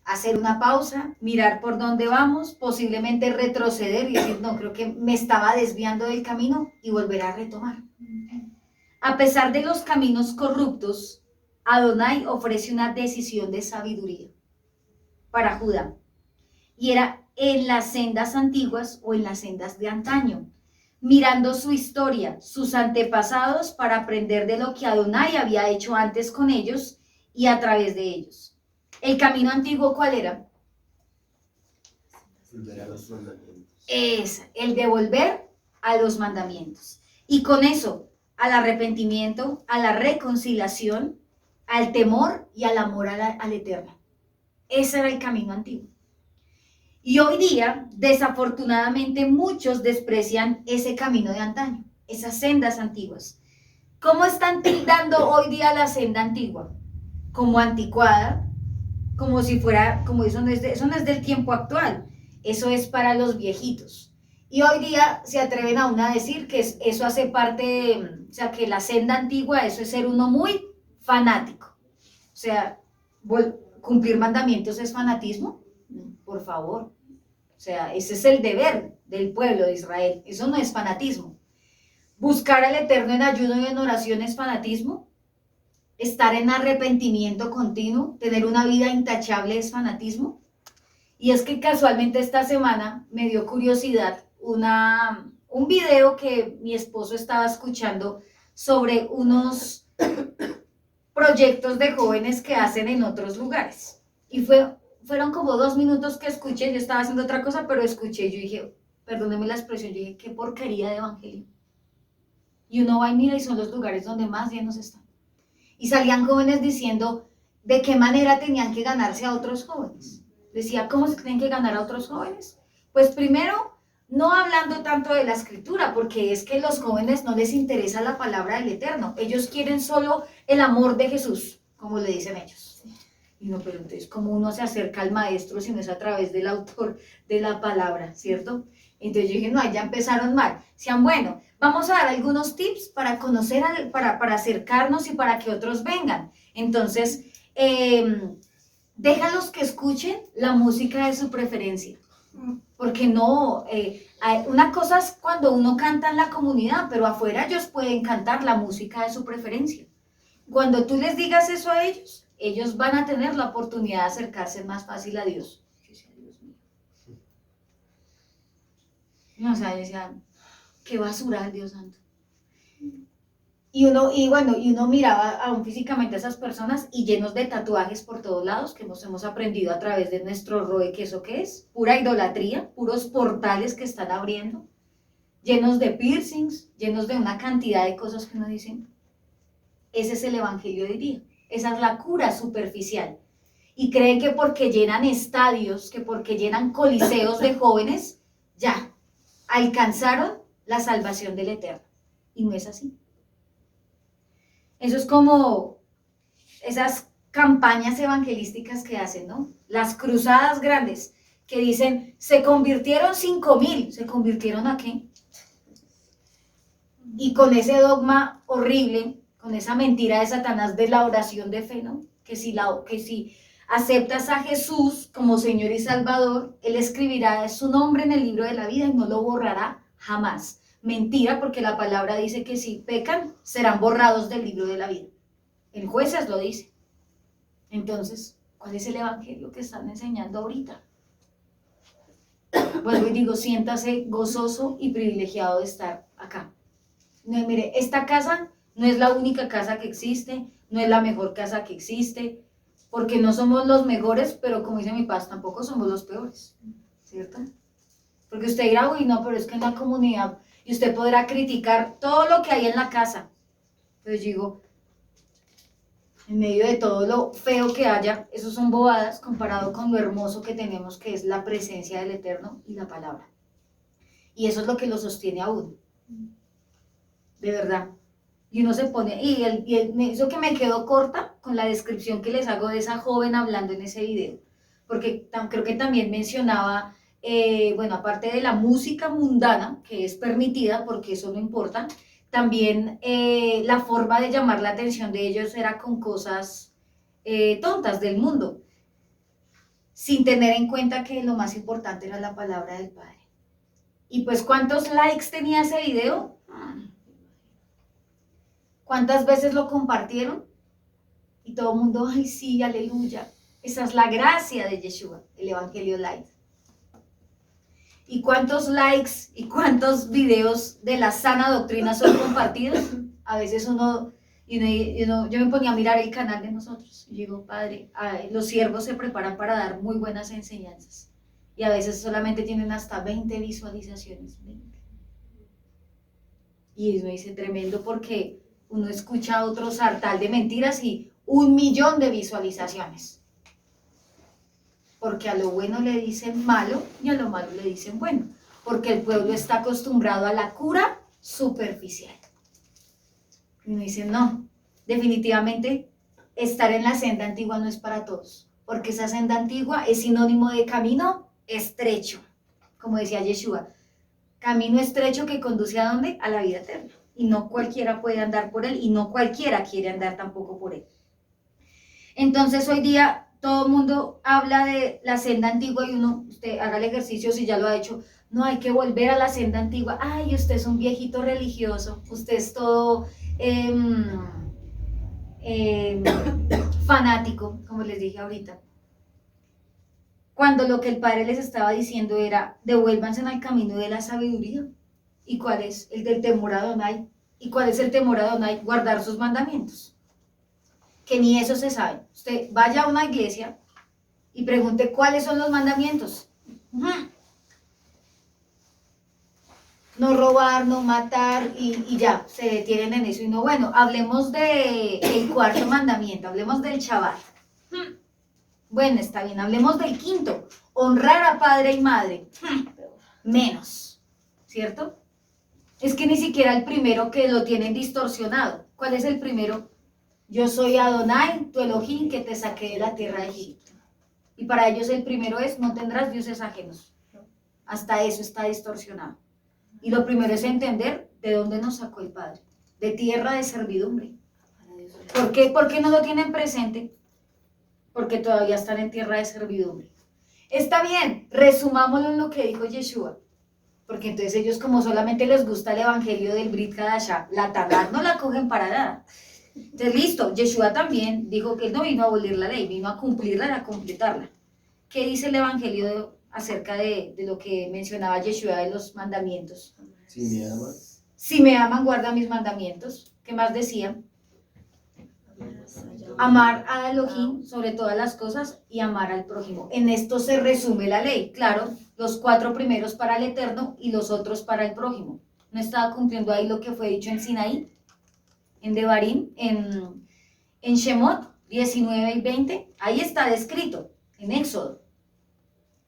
hacer una pausa, mirar por dónde vamos, posiblemente retroceder y decir, no, creo que me estaba desviando del camino, y volver a retomar. A pesar de los caminos corruptos, Adonai ofrece una decisión de sabiduría para Judá, y era en las sendas antiguas o en las sendas de antaño, mirando su historia, sus antepasados, para aprender de lo que Adonai había hecho antes con ellos y a través de ellos. ¿El camino antiguo cuál era? Volver a los mandamientos. Es el de volver a los mandamientos. Y con eso, al arrepentimiento, a la reconciliación al temor y al amor al Eterno. Ese era el camino antiguo. Y hoy día, desafortunadamente, muchos desprecian ese camino de antaño, esas sendas antiguas. ¿Cómo están tildando hoy día la senda antigua? Como anticuada, como si fuera, como eso no es del tiempo actual, eso es para los viejitos. Y hoy día se atreven aún a decir que eso hace parte, o sea, que la senda antigua, eso es ser uno muy fanático. O sea, cumplir mandamientos es fanatismo, por favor. O sea, ese es el deber del pueblo de Israel, eso no es fanatismo. Buscar al Eterno en ayuno y en oración es fanatismo. Estar en arrepentimiento continuo, tener una vida intachable es fanatismo. Y es que casualmente esta semana me dio curiosidad un video que mi esposo estaba escuchando sobre unos proyectos de jóvenes que hacen en otros lugares. Y fueron como 2 minutos que escuché, yo estaba haciendo otra cosa, pero escuché, yo dije, perdóneme la expresión, yo dije, qué porquería de evangelio. Y uno va y mira y son los lugares donde más llenos están. Y salían jóvenes diciendo de qué manera tenían que ganarse a otros jóvenes. Decía, ¿cómo se tienen que ganar a otros jóvenes? Pues primero, no hablando tanto de la escritura, porque es que a los jóvenes no les interesa la palabra del Eterno. Ellos quieren solo el amor de Jesús, como le dicen ellos. Y no, pero entonces, ¿cómo uno se acerca al maestro si no es a través del autor de la palabra, cierto? Entonces yo dije, no, ya empezaron mal. Decían, bueno, vamos a dar algunos tips para conocer, para acercarnos y para que otros vengan. Entonces, déjalos que escuchen la música de su preferencia. Porque no, una cosa es cuando uno canta en la comunidad, pero afuera ellos pueden cantar la música de su preferencia. Cuando tú les digas eso a ellos, ellos van a tener la oportunidad de acercarse más fácil a Dios. No, o sea, yo decía, qué basura el Dios Santo. Y uno miraba aún físicamente a esas personas y llenos de tatuajes por todos lados, que nos hemos aprendido a través de nuestro ROE, que eso qué es, pura idolatría, puros portales que están abriendo, llenos de piercings, llenos de una cantidad de cosas que uno dice, ese es el evangelio de hoy día, esa es la cura superficial. Y creen que porque llenan estadios, que porque llenan coliseos de jóvenes, ya, alcanzaron la salvación del Eterno. Y no es así. Eso es como esas campañas evangelísticas que hacen, ¿no? Las cruzadas grandes que dicen, se convirtieron 5,000, ¿se convirtieron a qué? Y con ese dogma horrible, con esa mentira de Satanás de la oración de fe, ¿no? Que si aceptas a Jesús como Señor y Salvador, Él escribirá su nombre en el libro de la vida y no lo borrará jamás. Mentira, porque la palabra dice que si pecan, serán borrados del libro de la vida. En Jueces lo dice. Entonces, ¿cuál es el evangelio que están enseñando ahorita? Vuelvo y digo, siéntase gozoso y privilegiado de estar acá. No, mire, esta casa no es la única casa que existe, no es la mejor casa que existe, porque no somos los mejores, pero como dice mi paz, tampoco somos los peores, ¿cierto? Porque usted dirá, uy, no, pero es que en la comunidad, y usted podrá criticar todo lo que hay en la casa. Pero yo digo, en medio de todo lo feo que haya, eso son bobadas comparado con lo hermoso que tenemos, que es la presencia del Eterno y la palabra. Y eso es lo que lo sostiene a uno. De verdad. Y uno se pone, eso que me quedó corta con la descripción que les hago de esa joven hablando en ese video. Porque creo que también mencionaba, bueno, aparte de la música mundana, que es permitida porque eso no importa, también la forma de llamar la atención de ellos era con cosas tontas del mundo, sin tener en cuenta que lo más importante era la palabra del Padre. Y pues, ¿cuántos likes tenía ese video? ¿Cuántas veces lo compartieron? Y todo el mundo, ay sí, aleluya. Esa es la gracia de Yeshua, el Evangelio Light. ¿Y cuántos likes y cuántos videos de la sana doctrina son compartidos? A veces yo me ponía a mirar el canal de nosotros y digo, Padre, los siervos se preparan para dar muy buenas enseñanzas y a veces solamente tienen hasta 20 visualizaciones. 20. Y eso me dice tremendo porque uno escucha otro sartal de mentiras y 1.000.000 de visualizaciones. Porque a lo bueno le dicen malo y a lo malo le dicen bueno. Porque el pueblo está acostumbrado a la cura superficial. Y uno dice, no, definitivamente estar en la senda antigua no es para todos. Porque esa senda antigua es sinónimo de camino estrecho. Como decía Yeshua, camino estrecho que conduce ¿a dónde? A la vida eterna. Y no cualquiera puede andar por él y no cualquiera quiere andar tampoco por él. Entonces hoy día todo el mundo habla de la senda antigua y uno, usted haga el ejercicio si ya lo ha hecho, no hay que volver a la senda antigua. Ay, usted es un viejito religioso, usted es todo fanático, como les dije ahorita. Cuando lo que el Padre les estaba diciendo era, devuélvanse al camino de la sabiduría. ¿Y cuál es? El del temor a Adonai. ¿Y cuál es el temor a Adonai? Guardar sus mandamientos. Que ni eso se sabe. Usted vaya a una iglesia y pregunte cuáles son los mandamientos. No robar, no matar y ya, se detienen en eso. Y no, bueno, hablemos del cuarto mandamiento, hablemos del Shabbat. Bueno, está bien, hablemos del quinto, honrar a padre y madre. Menos, ¿cierto? Es que ni siquiera el primero que lo tienen distorsionado. ¿Cuál es el primero? Yo soy Adonai, tu Elohim, que te saqué de la tierra de Egipto. Y para ellos el primero es, no tendrás dioses ajenos. Hasta eso está distorsionado. Y lo primero es entender de dónde nos sacó el Padre. De tierra de servidumbre. ¿Por qué? ¿Por qué no lo tienen presente? Porque todavía están en tierra de servidumbre. Está bien, resumámoslo en lo que dijo Yeshua. Porque entonces ellos, como solamente les gusta el evangelio del Brit Hadashah, la Tanaj no la cogen para nada. Entonces, listo, Yeshua también dijo que él no vino a abolir la ley, vino a cumplirla y a completarla. ¿Qué dice el evangelio acerca de lo que mencionaba Yeshua de los mandamientos? Si me aman, guarda mis mandamientos. ¿Qué más decía? Amar a Elohim sobre todas las cosas y amar al prójimo. En esto se resume la ley. Claro, los 4 primeros para el Eterno y los otros para el prójimo. ¿No estaba cumpliendo ahí lo que fue dicho en Sinaí? En Devarim, en Shemot 19 y 20. Ahí está descrito, en Éxodo.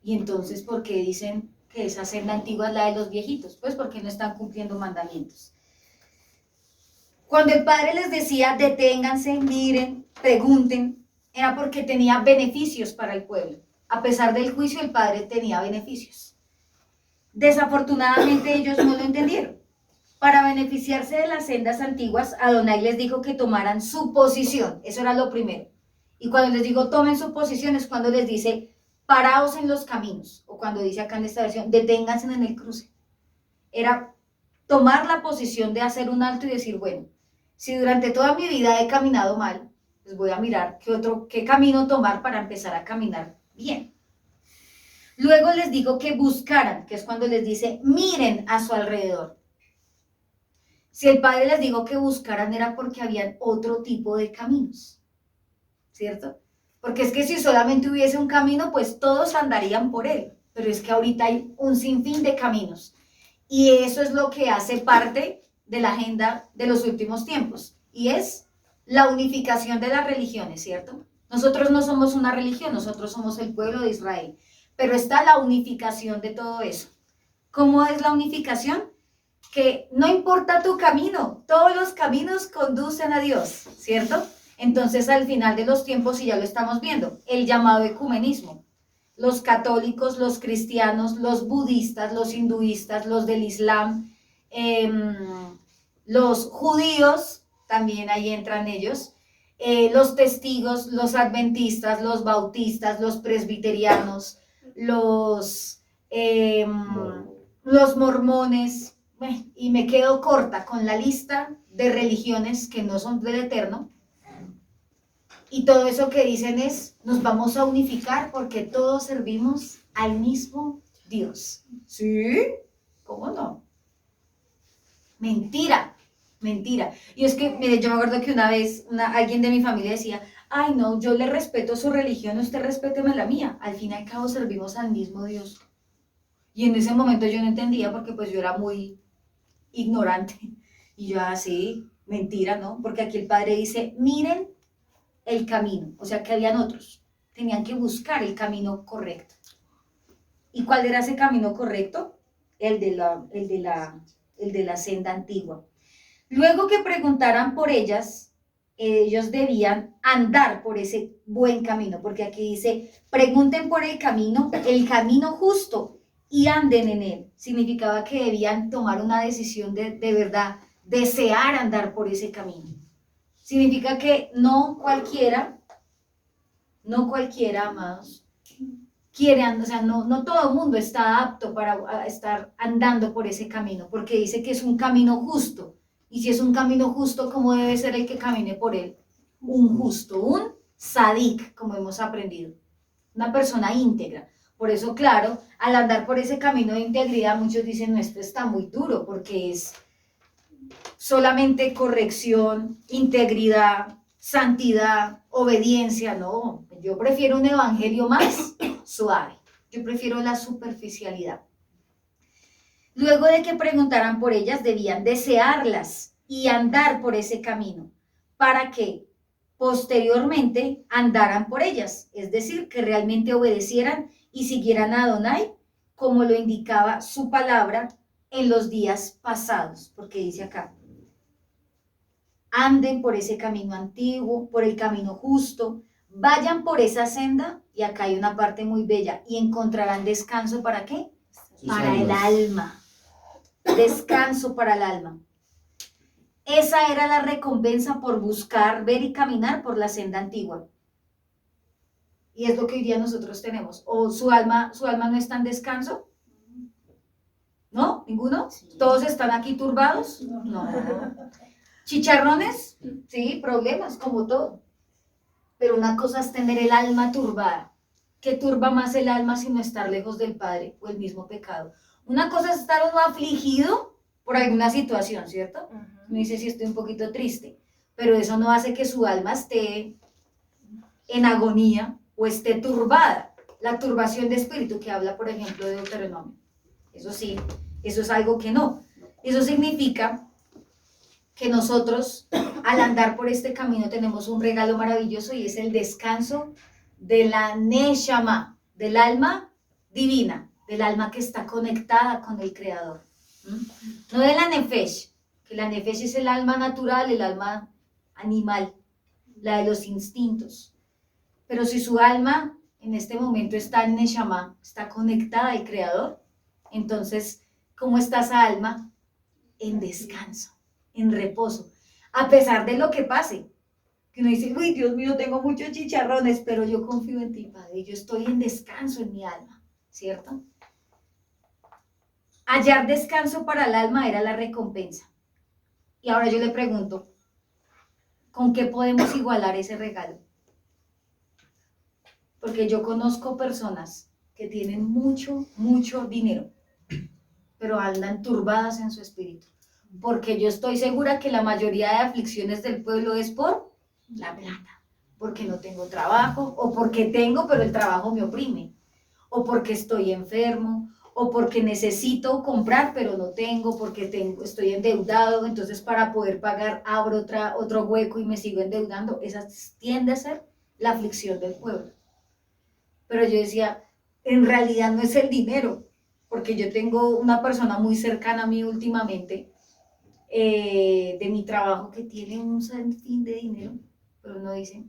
Y entonces, ¿por qué dicen que esa senda antigua es la de los viejitos? Pues porque no están cumpliendo mandamientos. Cuando el Padre les decía, deténganse, miren, pregunten, era porque tenía beneficios para el pueblo. A pesar del juicio, el Padre tenía beneficios. Desafortunadamente ellos no lo entendieron. Para beneficiarse de las sendas antiguas, Adonai les dijo que tomaran su posición. Eso era lo primero. Y cuando les digo tomen su posición es cuando les dice paraos en los caminos. O cuando dice acá en esta versión, deténganse en el cruce. Era tomar la posición de hacer un alto y decir, bueno, si durante toda mi vida he caminado mal, pues voy a mirar qué camino tomar para empezar a caminar bien. Luego les digo que buscaran, que es cuando les dice, miren a su alrededor. Si el Padre les dijo que buscaran era porque habían otro tipo de caminos, ¿cierto? Porque es que si solamente hubiese un camino, pues todos andarían por él. Pero es que ahorita hay un sinfín de caminos. Y eso es lo que hace parte de la agenda de los últimos tiempos. Y es la unificación de las religiones, ¿cierto? Nosotros no somos una religión, nosotros somos el pueblo de Israel. Pero está la unificación de todo eso. ¿Cómo es la unificación? Que no importa tu camino, todos los caminos conducen a Dios, ¿cierto? Entonces al final de los tiempos, y ya lo estamos viendo, el llamado ecumenismo. Los católicos, los cristianos, los budistas, los hinduistas, los del Islam, los judíos, también ahí entran ellos, los testigos, los adventistas, los bautistas, los presbiterianos, los mormones, y me quedo corta con la lista de religiones que no son del Eterno, y todo eso que dicen es, nos vamos a unificar porque todos servimos al mismo Dios. ¿Sí? ¿Cómo no? Mentira, mentira. Y es que, mire, yo me acuerdo que una vez alguien de mi familia decía, ay no, yo le respeto su religión, usted respéteme la mía. Al fin y al cabo servimos al mismo Dios. Y en ese momento yo no entendía porque pues yo era muy ignorante. Y yo así, mentira, ¿no? Porque aquí el Padre dice, miren el camino, o sea que habían otros, tenían que buscar el camino correcto. ¿Y cuál era ese camino correcto? El de la senda antigua. Luego que preguntaran por ellas, ellos debían andar por ese buen camino, porque aquí dice, pregunten por el camino justo, y anden en él. Significaba que debían tomar una decisión de verdad, desear andar por ese camino. Significa que no cualquiera, amados, quiere andar, o sea, no todo el mundo está apto para estar andando por ese camino, porque dice que es un camino justo. Y si es un camino justo, ¿cómo debe ser el que camine por él? Un justo, un sadik, como hemos aprendido. Una persona íntegra. Por eso, claro, al andar por ese camino de integridad, muchos dicen, no, esto está muy duro, porque es solamente corrección, integridad, santidad, obediencia. No, yo prefiero un evangelio más suave. Yo prefiero la superficialidad. Luego de que preguntaran por ellas, debían desearlas y andar por ese camino, para que posteriormente andaran por ellas, es decir, que realmente obedecieran y siguieran a Adonai, como lo indicaba su palabra en los días pasados, porque dice acá, anden por ese camino antiguo, por el camino justo, vayan por esa senda, y acá hay una parte muy bella, y encontrarán descanso, ¿para qué? Para el alma. Descanso para el alma. Esa era la recompensa por buscar, ver y caminar por la senda antigua. Y es lo que hoy día nosotros tenemos. ¿O su alma no está en descanso? ¿No? ¿Ninguno? ¿Todos están aquí turbados? No. ¿Chicharrones? Sí, problemas, como todo. Pero una cosa es tener el alma turbada. ¿Qué turba más el alma sino estar lejos del Padre o el mismo pecado? Una cosa es estar uno afligido por alguna situación, ¿cierto? Uno dice, sí, estoy un poquito triste, pero eso no hace que su alma esté en agonía o esté turbada. La turbación de espíritu que habla, por ejemplo, de Deuteronomio. Eso sí, eso es algo que no. Eso significa que nosotros, al andar por este camino, tenemos un regalo maravilloso, y es el descanso de la Neshama, del alma divina, del alma que está conectada con el Creador. No de la Nefesh, que la Nefesh es el alma natural, el alma animal, la de los instintos. Pero si su alma en este momento está en Neshama, está conectada al Creador, entonces, ¿cómo está esa alma? En descanso, en reposo, a pesar de lo que pase. Que uno dice, uy, Dios mío, tengo muchos chicharrones, pero yo confío en ti, Padre, yo estoy en descanso en mi alma, ¿cierto? Hallar descanso para el alma era la recompensa. Y ahora yo le pregunto, ¿con qué podemos igualar ese regalo? Porque yo conozco personas que tienen mucho dinero, pero andan turbadas en su espíritu. Porque yo estoy segura que la mayoría de aflicciones del pueblo es por la plata. Porque no tengo trabajo, o porque tengo, pero el trabajo me oprime. O porque estoy enfermo, o porque necesito comprar, pero no tengo, porque estoy endeudado, entonces para poder pagar abro otro hueco y me sigo endeudando. Esa tiende a ser la aflicción del pueblo. Pero yo decía, en realidad no es el dinero, porque yo tengo una persona muy cercana a mí últimamente, de mi trabajo, que tiene un sinfín de dinero, pero no dice,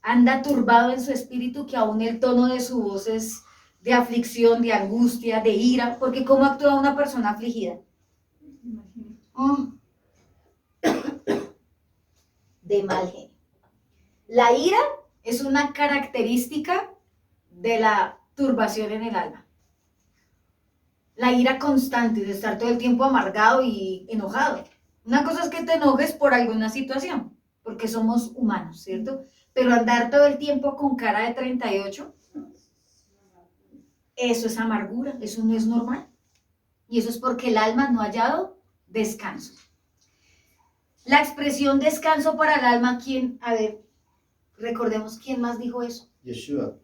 anda turbado en su espíritu, que aún el tono de su voz es de aflicción, de angustia, de ira, porque ¿cómo actúa una persona afligida? De mal genio. La ira es una característica de la turbación en el alma. La ira constante, de estar todo el tiempo amargado y enojado. Una cosa es que te enojes por alguna situación, porque somos humanos, ¿cierto? Pero andar todo el tiempo con cara de 38, eso es amargura, eso no es normal. Y eso es porque el alma no ha hallado descanso. La expresión descanso para el alma, ¿quién? A ver, recordemos quién más dijo eso. Yeshua.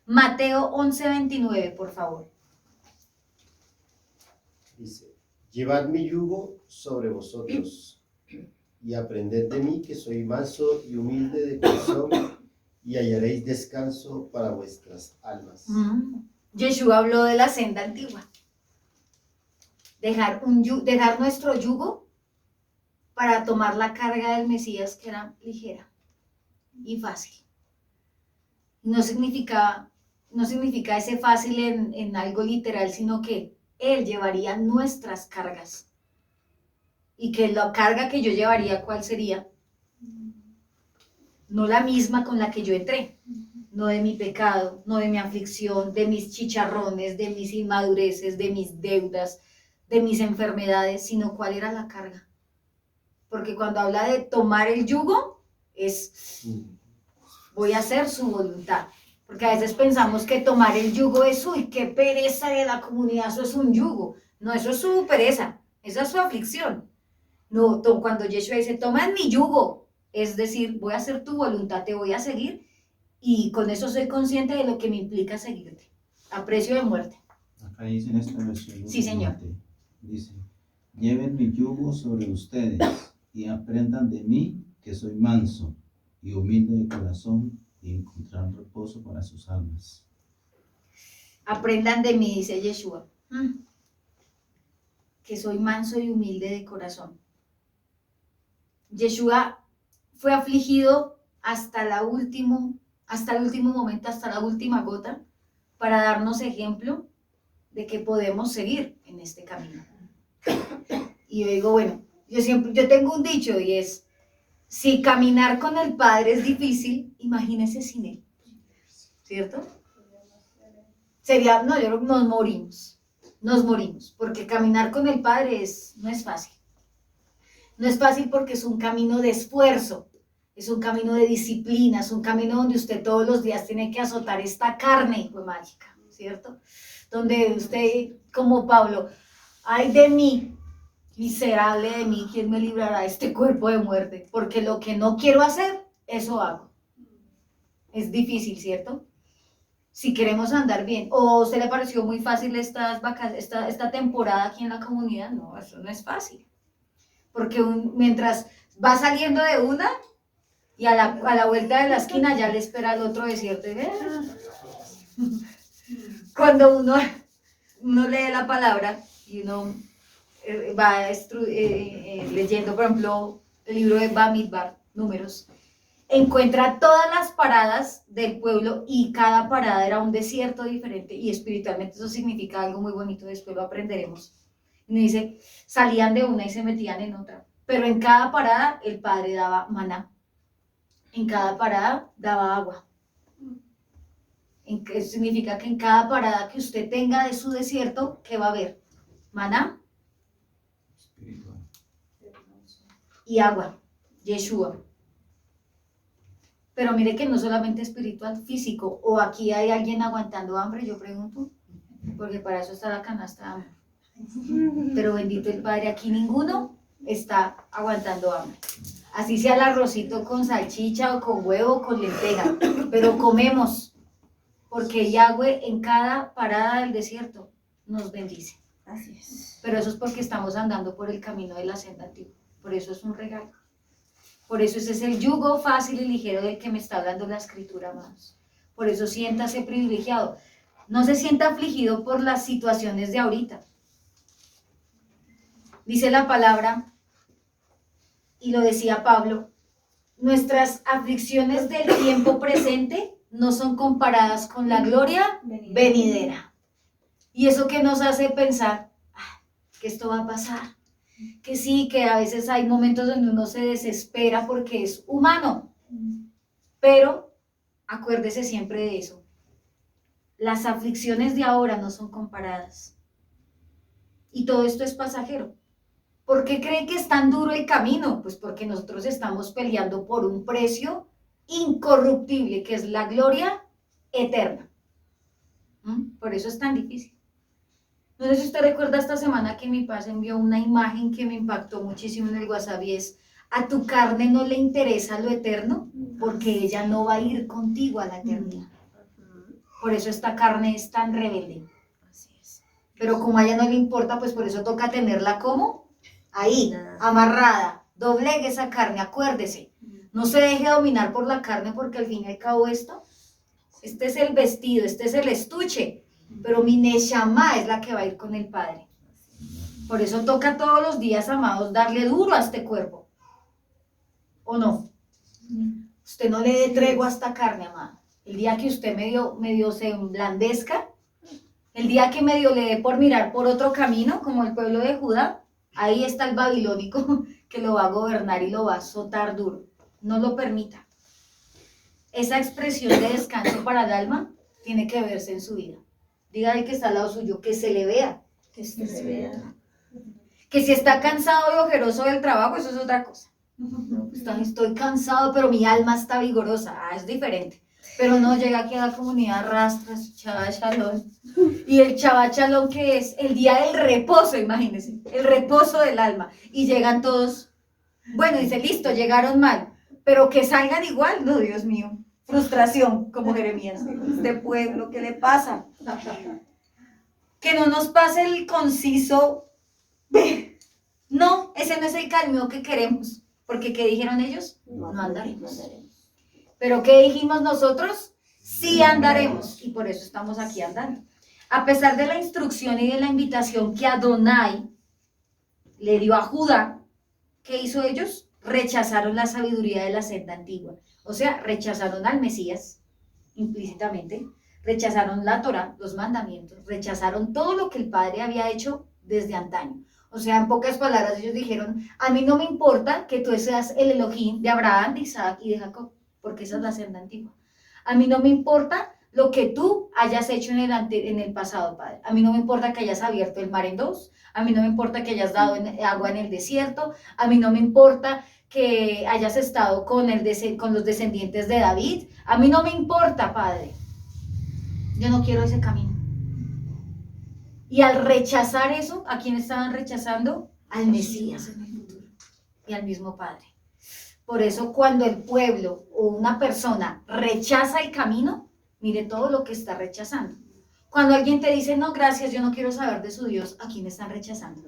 Mateo 11:29, por favor. Dice, llevad mi yugo sobre vosotros y aprended de mí, que soy manso y humilde de corazón, y hallaréis descanso para vuestras almas. Yeshua habló de la senda antigua. Dejar nuestro yugo para tomar la carga del Mesías, que era ligera y fácil. No significa ese fácil en algo literal, sino que Él llevaría nuestras cargas. Y que la carga que yo llevaría, ¿cuál sería? No la misma con la que yo entré. No de mi pecado, no de mi aflicción, de mis chicharrones, de mis inmadureces, de mis deudas, de mis enfermedades, sino cuál era la carga. Porque cuando habla de tomar el yugo, es voy a hacer su voluntad. Porque a veces pensamos que tomar el yugo es, uy, qué pereza de la comunidad, eso es un yugo. No, eso es su pereza, esa es su aflicción. No, cuando Yeshua dice, toma mi yugo, es decir, voy a hacer tu voluntad, te voy a seguir, y con eso soy consciente de lo que me implica seguirte, a precio de muerte. Acá dice en esta versión. Sí, señor. Dice, lleven mi yugo sobre ustedes y aprendan de mí, que soy manso y humilde de corazón, y encontrarán reposo para sus almas. Aprendan de mí, dice Yeshua, que soy manso y humilde de corazón. Yeshua fue afligido hasta el último momento, hasta la última gota, para darnos ejemplo de que podemos seguir en este camino. Y yo digo, bueno, yo tengo un dicho, y es, si caminar con el Padre es difícil, imagínese sin Él, ¿cierto? Yo creo que nos morimos, porque caminar con el Padre no es fácil. No es fácil porque es un camino de esfuerzo, es un camino de disciplina, es un camino donde usted todos los días tiene que azotar esta carne mágica, ¿cierto? Donde usted, como Pablo, ay de mí, miserable de mí, ¿quién me librará de este cuerpo de muerte? Porque lo que no quiero hacer, eso hago. Es difícil, ¿cierto? Si queremos andar bien. ¿O a usted le pareció muy fácil esta temporada aquí en la comunidad? No, eso no es fácil. Porque mientras va saliendo de una, y a la vuelta de la esquina ya le espera el otro desierto. Cuando uno lee la palabra y uno va leyendo, por ejemplo, el libro de Bamidbar, Números, encuentra todas las paradas del pueblo, y cada parada era un desierto diferente, y espiritualmente eso significa algo muy bonito, después lo aprenderemos. Y dice, salían de una y se metían en otra, pero en cada parada el Padre daba maná, en cada parada daba agua. Eso significa que en cada parada que usted tenga de su desierto, ¿qué va a haber? Maná y agua, Yeshua. Pero mire que no solamente espiritual, físico. ¿O aquí hay alguien aguantando hambre? Yo pregunto, porque para eso está la canasta de hambre. Pero bendito el Padre, aquí ninguno está aguantando hambre. Así sea el arrocito con salchicha o con huevo o con lenteja, pero comemos, porque Yahweh en cada parada del desierto nos bendice. Así es. Pero eso es porque estamos andando por el camino de la senda antigua. Por eso es un regalo. Por eso ese es el yugo fácil y ligero del que me está hablando la Escritura, amados. Por eso siéntase privilegiado. No se sienta afligido por las situaciones de ahorita. Dice la palabra, y lo decía Pablo, nuestras aflicciones del tiempo presente no son comparadas con la gloria venidera. Y eso que nos hace pensar que esto va a pasar, que sí, que a veces hay momentos donde uno se desespera porque es humano, pero acuérdese siempre de eso. Las aflicciones de ahora no son comparadas. Y todo esto es pasajero. ¿Por qué cree que es tan duro el camino? Pues porque nosotros estamos peleando por un precio incorruptible, que es la gloria eterna. Por eso es tan difícil. No sé si usted recuerda esta semana que mi padre envió una imagen que me impactó muchísimo en el WhatsApp, y es, a tu carne no le interesa lo eterno, porque ella no va a ir contigo a la eternidad. Por eso esta carne es tan rebelde. Pero como a ella no le importa, pues por eso toca tenerla como ahí, amarrada, doblegue esa carne, acuérdese. No se deje dominar por la carne porque al fin y al cabo este es el vestido, este es el estuche, pero mi Neshama es la que va a ir con el Padre. Por eso toca todos los días, amados, darle duro a este cuerpo. ¿O no? Usted no le dé tregua a esta carne, amado. El día que usted medio se emblandezca, el día que medio le dé por mirar por otro camino, como el pueblo de Judá, ahí está el babilónico que lo va a gobernar y lo va a azotar duro. No lo permita. Esa expresión de descanso para el alma tiene que verse en su vida. Diga al que está al lado suyo, que se le vea. Que se le vea. Que si está cansado y ojeroso del trabajo, eso es otra cosa. Estoy cansado, pero mi alma está vigorosa. Es diferente. Pero no, llega aquí a la comunidad Rastras, Shabbat Shalom. Y el Shabbat Shalom, que es el día del reposo, imagínense, el reposo del alma. Y llegan todos, bueno, dice, listo, llegaron mal, pero que salgan igual. No, Dios mío, frustración, como Jeremías. Este pueblo, ¿qué le pasa? Que no nos pase el conciso, no, ese no es el camino que queremos. Porque ¿qué dijeron ellos? No andaremos. Pero ¿qué dijimos nosotros? Sí andaremos. Y por eso estamos aquí andando. A pesar de la instrucción y de la invitación que Adonai le dio a Judá, ¿qué hizo ellos? Rechazaron la sabiduría de la senda antigua. O sea, rechazaron al Mesías, implícitamente. Rechazaron la Torá, los mandamientos. Rechazaron todo lo que el Padre había hecho desde antaño. O sea, en pocas palabras, ellos dijeron, a mí no me importa que tú seas el Elohim de Abraham, de Isaac y de Jacob, porque esa es la senda antigua. A mí no me importa lo que tú hayas hecho en el pasado, Padre. A mí no me importa que hayas abierto el mar en dos. A mí no me importa que hayas dado agua en el desierto. A mí no me importa que hayas estado con los descendientes de David. A mí no me importa, Padre. Yo no quiero ese camino. Y al rechazar eso, ¿a quién estaban rechazando? Al Mesías en el futuro y al mismo Padre. Por eso cuando el pueblo o una persona rechaza el camino, mire todo lo que está rechazando. Cuando alguien te dice, no, gracias, yo no quiero saber de su Dios, ¿a quién están rechazando?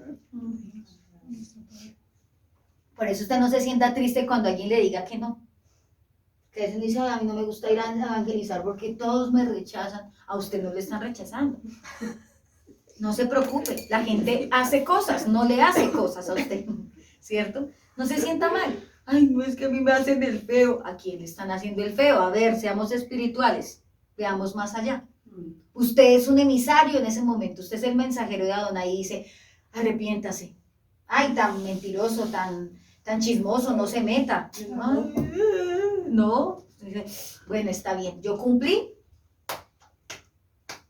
Por eso usted no se sienta triste cuando alguien le diga que no. Que a veces dice, a mí no me gusta ir a evangelizar porque todos me rechazan. A usted no le están rechazando. No se preocupe, la gente hace cosas, no le hace cosas a usted, ¿cierto? No se sienta mal. Ay, no, es que a mí me hacen el feo. ¿A quién le están haciendo el feo? A ver, seamos espirituales, veamos más allá. Usted es un emisario en ese momento, usted es el mensajero de Adonai y dice, arrepiéntase. Ay, tan mentiroso, tan chismoso, no se meta. Ay, no, bueno, está bien, yo cumplí,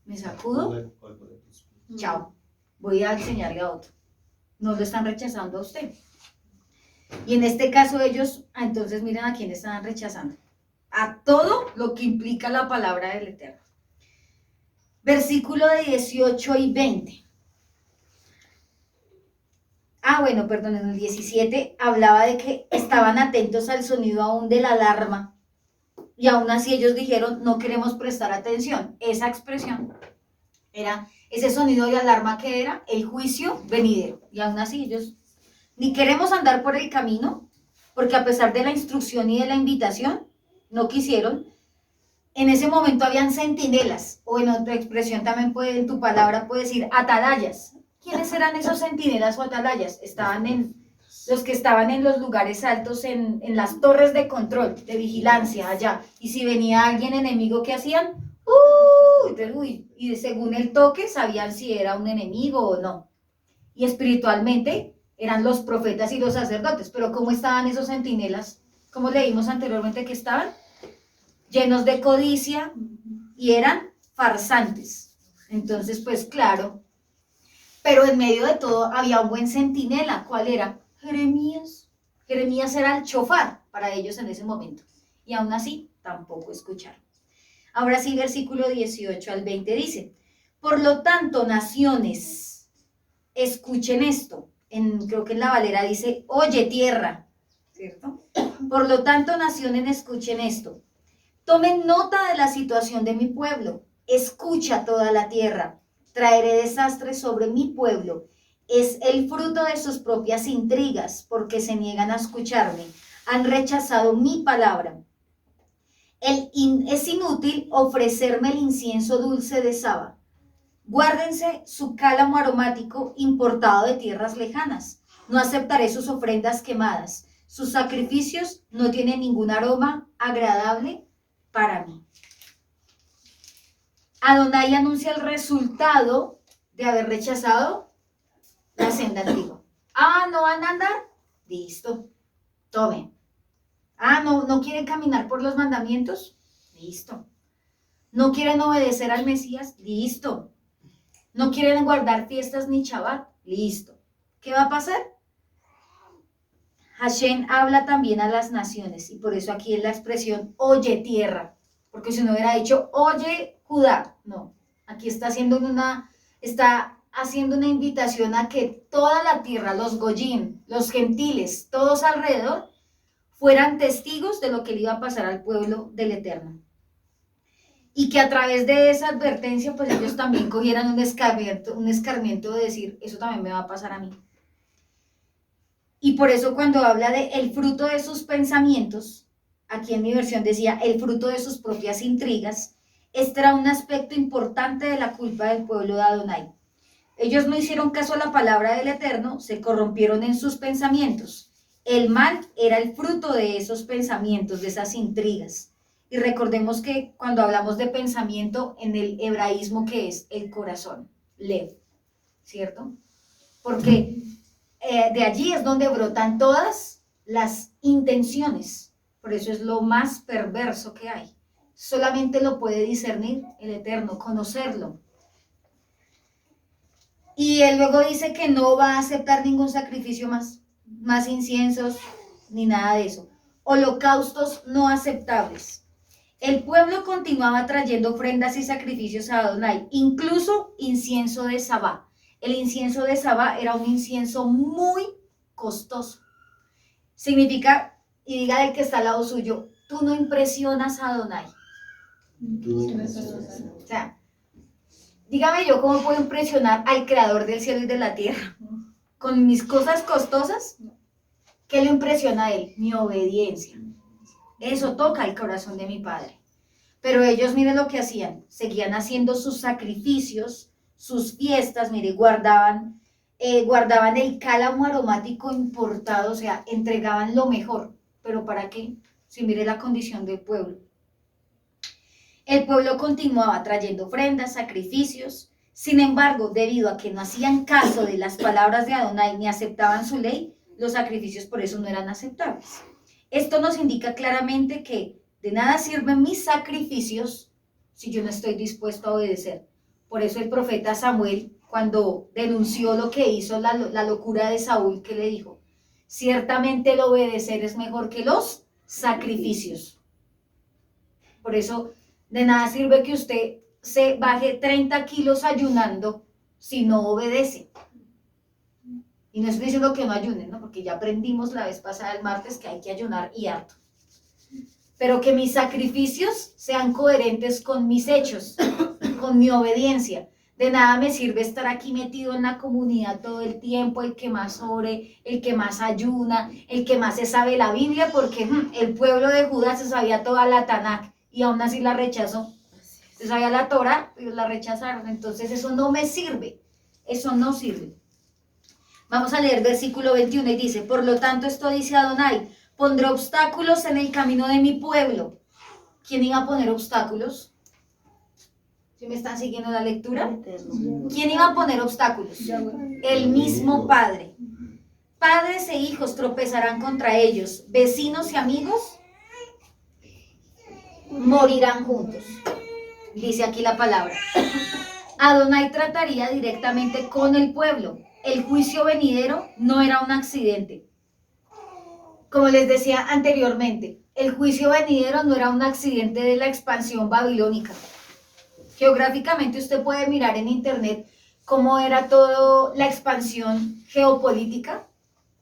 me sacudo. Chao, voy a enseñarle a otro. No lo están rechazando a usted. Y en este caso ellos, entonces miren a quién estaban rechazando. A todo lo que implica la palabra del Eterno. Versículo de 18 y 20. Bueno, perdón, en el 17 hablaba de que estaban atentos al sonido aún de la alarma. Y aún así ellos dijeron, no queremos prestar atención. Esa expresión era ese sonido de alarma que era el juicio venidero. Y aún así ellos ni queremos andar por el camino, porque a pesar de la instrucción y de la invitación, no quisieron. En ese momento habían centinelas, o en otra expresión también en tu palabra puede decir atalayas. ¿Quiénes eran esos centinelas o atalayas? Los que estaban en los lugares altos, en las torres de control, de vigilancia allá. Y si venía alguien enemigo, ¿qué hacían? Y según el toque sabían si era un enemigo o no. Y espiritualmente eran los profetas y los sacerdotes. Pero ¿cómo estaban esos centinelas? Como leímos anteriormente que estaban llenos de codicia y eran farsantes. Entonces, pues claro, pero en medio de todo había un buen centinela. ¿Cuál era? Jeremías. Jeremías era el chofar para ellos en ese momento. Y aún así, tampoco escucharon. Ahora sí, versículo 18 al 20 dice, por lo tanto, naciones, escuchen esto. Creo que en la Valera dice, oye tierra, ¿cierto? Por lo tanto, naciones, escuchen esto. Tomen nota de la situación de mi pueblo. Escucha toda la tierra. Traeré desastres sobre mi pueblo es el fruto de sus propias intrigas, porque se niegan a escucharme. Han rechazado mi palabra. Es inútil ofrecerme el incienso dulce de Saba. Guárdense su cálamo aromático importado de tierras lejanas. No aceptaré sus ofrendas quemadas. Sus sacrificios no tienen ningún aroma agradable para mí. Adonai anuncia el resultado de haber rechazado la senda antigua. ¿No van a andar? Listo. Tomen. ¿No quieren caminar por los mandamientos? Listo. ¿No quieren obedecer al Mesías? Listo. ¿No quieren guardar fiestas ni Shabbat? Listo. ¿Qué va a pasar? Hashem habla también a las naciones, y por eso aquí es la expresión oye tierra, porque si no hubiera dicho oye Judá, no. Aquí está haciendo una invitación a que toda la tierra, los goyim, los gentiles, todos alrededor, fueran testigos de lo que le iba a pasar al pueblo del Eterno. Y que a través de esa advertencia, pues ellos también cogieran un escarmiento de decir, eso también me va a pasar a mí. Y por eso cuando habla de el fruto de sus pensamientos, aquí en mi versión decía, el fruto de sus propias intrigas, este era un aspecto importante de la culpa del pueblo de Adonai. Ellos no hicieron caso a la palabra del Eterno, se corrompieron en sus pensamientos. El mal era el fruto de esos pensamientos, de esas intrigas. Y recordemos que cuando hablamos de pensamiento en el hebraísmo, que es el corazón, lev, ¿cierto? Porque de allí es donde brotan todas las intenciones. Por eso es lo más perverso que hay. Solamente lo puede discernir el Eterno, conocerlo. Y él luego dice que no va a aceptar ningún sacrificio más inciensos, ni nada de eso. Holocaustos no aceptables. El pueblo continuaba trayendo ofrendas y sacrificios a Adonai, incluso incienso de Sabá. El incienso de Sabá era un incienso muy costoso. Significa, y diga el que está al lado suyo, tú no impresionas a Adonai. O sea, dígame yo cómo puedo impresionar al creador del cielo y de la tierra. Con mis cosas costosas, ¿qué le impresiona a él? Mi obediencia. Eso toca el corazón de mi padre. Pero ellos, miren lo que hacían, seguían haciendo sus sacrificios, sus fiestas, mire, guardaban el cálamo aromático importado, o sea, entregaban lo mejor. ¿Pero para qué? Si mire la condición del pueblo. El pueblo continuaba trayendo ofrendas, sacrificios. Sin embargo, debido a que no hacían caso de las palabras de Adonai ni aceptaban su ley, los sacrificios por eso no eran aceptables. Esto nos indica claramente que de nada sirven mis sacrificios si yo no estoy dispuesto a obedecer. Por eso el profeta Samuel, cuando denunció lo que hizo, la locura de Saúl, ¿qué le dijo? Ciertamente el obedecer es mejor que los sacrificios. Por eso, de nada sirve que usted se baje 30 kilos ayunando si no obedece. Y no estoy diciendo que no ayunen, ¿no? Porque ya aprendimos la vez pasada, el martes, que hay que ayunar y harto. Pero que mis sacrificios sean coherentes con mis hechos, con mi obediencia. De nada me sirve estar aquí metido en la comunidad todo el tiempo, el que más ore, el que más ayuna, el que más se sabe la Biblia, porque el pueblo de Judá se sabía toda la Tanakh y aún así la rechazó. Se sabía la Torah, pero la rechazaron. Entonces eso no me sirve, eso no sirve. Vamos a leer versículo 21 y dice, por lo tanto esto dice Adonai, pondré obstáculos en el camino de mi pueblo. ¿Quién iba a poner obstáculos? ¿Sí me están siguiendo la lectura? ¿Quién iba a poner obstáculos? El mismo Padre. Padres e hijos tropezarán contra ellos, vecinos y amigos morirán juntos. Dice aquí la palabra. Adonai trataría directamente con el pueblo. El juicio venidero no era un accidente. Como les decía anteriormente, el juicio venidero no era un accidente de la expansión babilónica. Geográficamente usted puede mirar en internet cómo era toda la expansión geopolítica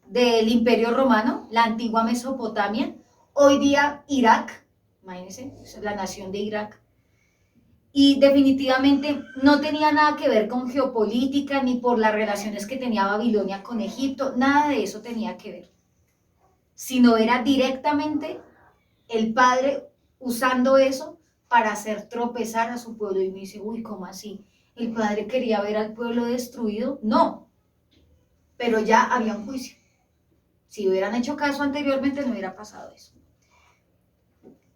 del Imperio Romano, la antigua Mesopotamia, hoy día Irak, imagínense, es la nación de Irak. Y definitivamente no tenía nada que ver con geopolítica ni por las relaciones que tenía Babilonia con Egipto, nada de eso tenía que ver, sino era directamente el padre usando eso para hacer tropezar a su pueblo. Y me dice, uy, ¿cómo así? ¿El padre quería ver al pueblo destruido? No, pero ya había un juicio. Si hubieran hecho caso anteriormente no hubiera pasado eso.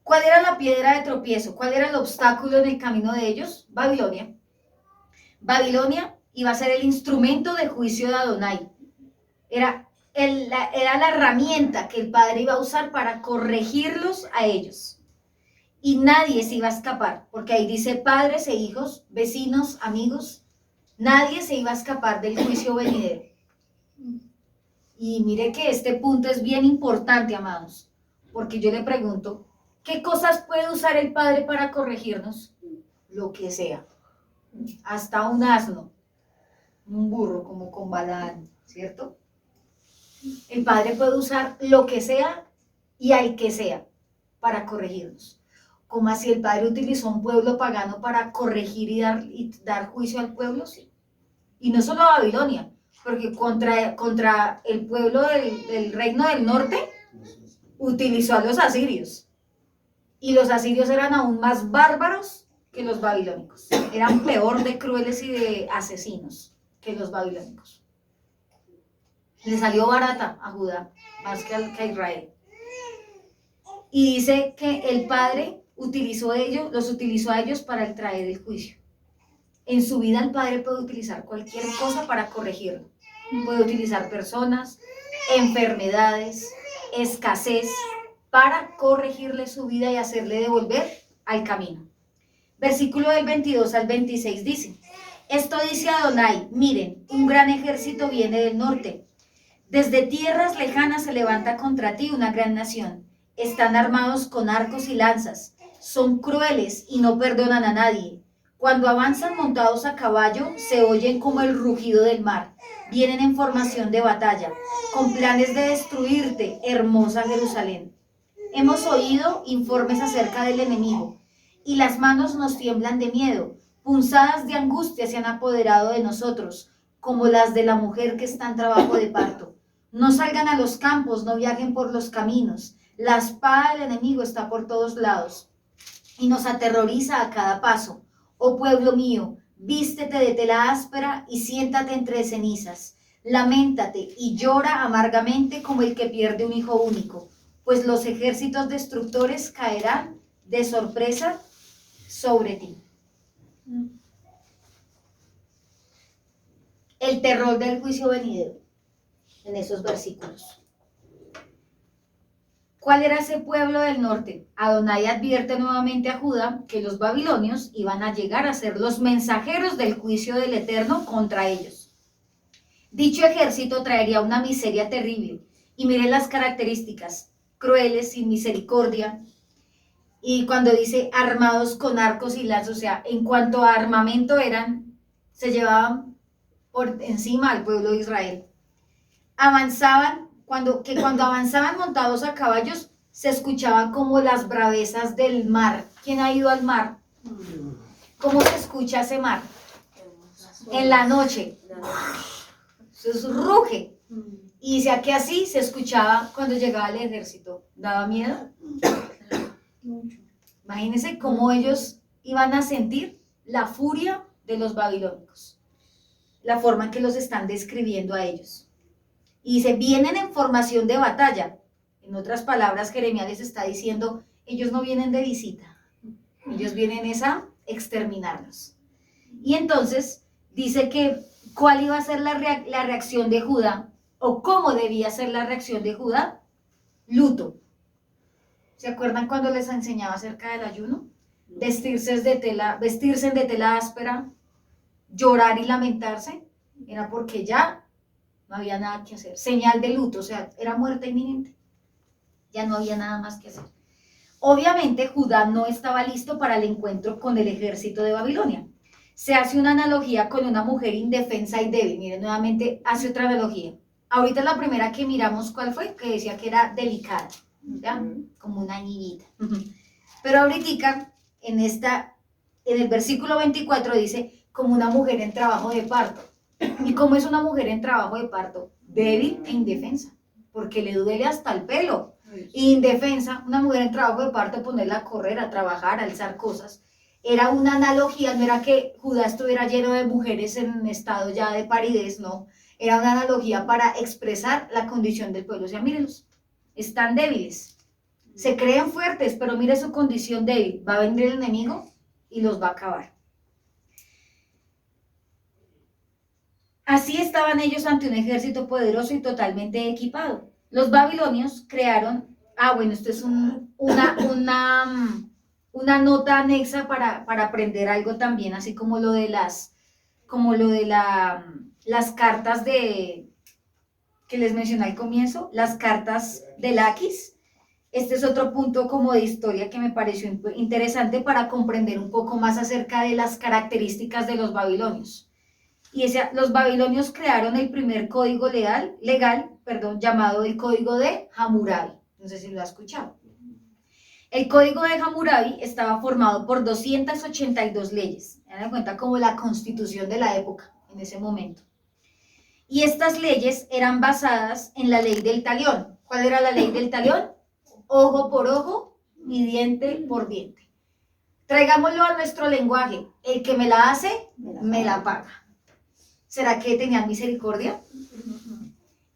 ¿Cuál era la piedra de tropiezo? ¿Cuál era el obstáculo en el camino de ellos? Babilonia. Babilonia iba a ser el instrumento de juicio de Adonai. Era la herramienta que el padre iba a usar para corregirlos a ellos. Y nadie se iba a escapar, porque ahí dice padres e hijos, vecinos, amigos, nadie se iba a escapar del juicio venidero. Y mire que este punto es bien importante, amados, porque yo le pregunto, ¿qué cosas puede usar el Padre para corregirnos? Lo que sea, hasta un asno, un burro como con Balaán, ¿cierto? El Padre puede usar lo que sea y al que sea para corregirnos. Como así el Padre utilizó un pueblo pagano para corregir y dar juicio al pueblo, sí. Y no solo a Babilonia, porque contra el pueblo del reino del norte utilizó a los asirios. Y los asirios eran aún más bárbaros que los babilónicos. Eran peor de crueles y de asesinos que los babilónicos. Le salió barata a Judá, más que a Israel. Y dice que el Padre los utilizó a ellos para traer el juicio. En su vida el Padre puede utilizar cualquier cosa para corregirlo. Puede utilizar personas, enfermedades, escasez, para corregirle su vida y hacerle devolver al camino. Versículo del 22 al 26 dice, esto dice Adonai, miren, un gran ejército viene del norte. Desde tierras lejanas se levanta contra ti una gran nación. Están armados con arcos y lanzas. Son crueles y no perdonan a nadie. Cuando avanzan montados a caballo, se oyen como el rugido del mar. Vienen en formación de batalla, con planes de destruirte, hermosa Jerusalén. Hemos oído informes acerca del enemigo, y las manos nos tiemblan de miedo. Punzadas de angustia se han apoderado de nosotros, como las de la mujer que está en trabajo de parto. No salgan a los campos, no viajen por los caminos. La espada del enemigo está por todos lados, y nos aterroriza a cada paso. Oh pueblo mío, vístete de tela áspera y siéntate entre cenizas. Laméntate y llora amargamente como el que pierde un hijo único, pues los ejércitos destructores caerán de sorpresa sobre ti. El terror del juicio venidero en esos versículos. ¿Cuál era ese pueblo del norte? Adonai advierte nuevamente a Judá que los babilonios iban a llegar a ser los mensajeros del juicio del Eterno contra ellos. Dicho ejército traería una miseria terrible. Y miren las características: crueles, sin misericordia. Y cuando dice armados con arcos y lanzas, o sea, en cuanto a armamento se llevaban por encima al pueblo de Israel. Avanzaban, cuando avanzaban montados a caballos, se escuchaban como las bravezas del mar. ¿Quién ha ido al mar? ¿Cómo se escucha ese mar? En la noche. Eso ruge. Y dice que así se escuchaba cuando llegaba el ejército. ¿Daba miedo? Imagínense cómo ellos iban a sentir la furia de los babilónicos. La forma en que los están describiendo a ellos. Y dice, vienen en formación de batalla. En otras palabras, Jeremías les está diciendo, ellos no vienen de visita. Ellos vienen a exterminarlos. Y entonces dice que ¿cuál iba a ser la reacción de Judá? ¿O cómo debía ser la reacción de Judá? Luto. ¿Se acuerdan cuando les enseñaba acerca del ayuno? Vestirse de tela áspera, llorar y lamentarse. Era porque ya no había nada que hacer. Señal de luto, o sea, era muerte inminente. Ya no había nada más que hacer. Obviamente Judá no estaba listo para el encuentro con el ejército de Babilonia. Se hace una analogía con una mujer indefensa y débil. Miren, nuevamente hace otra analogía. Ahorita la primera que miramos, ¿cuál fue? Que decía que era delicada, ¿ya? Como una niñita. Pero ahorita, en esta en el versículo 24 dice, como una mujer en trabajo de parto. ¿Y cómo es una mujer en trabajo de parto? Débil e indefensa, porque le duele hasta el pelo. Indefensa, una mujer en trabajo de parto, ponerla a correr, a trabajar, a alzar cosas. Era una analogía, no era que Judá estuviera lleno de mujeres en estado ya de paridez, no. Era una analogía para expresar la condición del pueblo. O sea, mírenlos, están débiles. Se creen fuertes, pero mire su condición débil. Va a venir el enemigo y los va a acabar. Así estaban ellos ante un ejército poderoso y totalmente equipado. Los babilonios crearon, esto es una nota anexa para aprender algo también, así como lo de las cartas que les mencioné al comienzo, las cartas de Laquis. Este es otro punto como de historia que me pareció interesante para comprender un poco más acerca de las características de los babilonios. Y los babilonios crearon el primer código legal, llamado el Código de Hammurabi. No sé si lo has escuchado. El Código de Hammurabi estaba formado por 282 leyes. Tengan en cuenta como la constitución de la época en ese momento. Y estas leyes eran basadas en la ley del talión. ¿Cuál era la ley del talión? Ojo por ojo y diente por diente. Traigámoslo a nuestro lenguaje. El que me la hace, me la paga. ¿Será que tenían misericordia?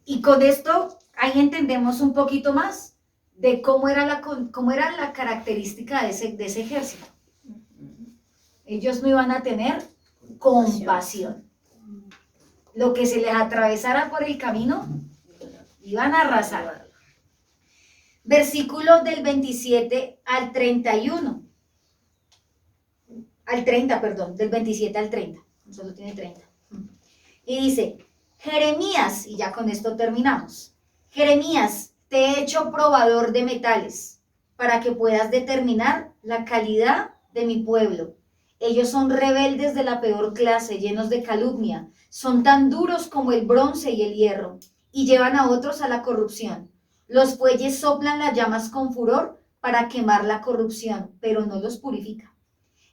Y con esto ahí entendemos un poquito más de cómo era la característica de ese ejército. Ellos no iban a tener compasión. Lo que se les atravesara por el camino, iban a arrasar. Versículo del 27 al 31. Del 27 al 30. Solo tiene 30. Y dice, Jeremías, y ya con esto terminamos. Jeremías, te he hecho probador de metales, para que puedas determinar la calidad de mi pueblo. Ellos son rebeldes de la peor clase, llenos de calumnia. Son tan duros como el bronce y el hierro, y llevan a otros a la corrupción. Los fuelles soplan las llamas con furor para quemar la corrupción, pero no los purifica.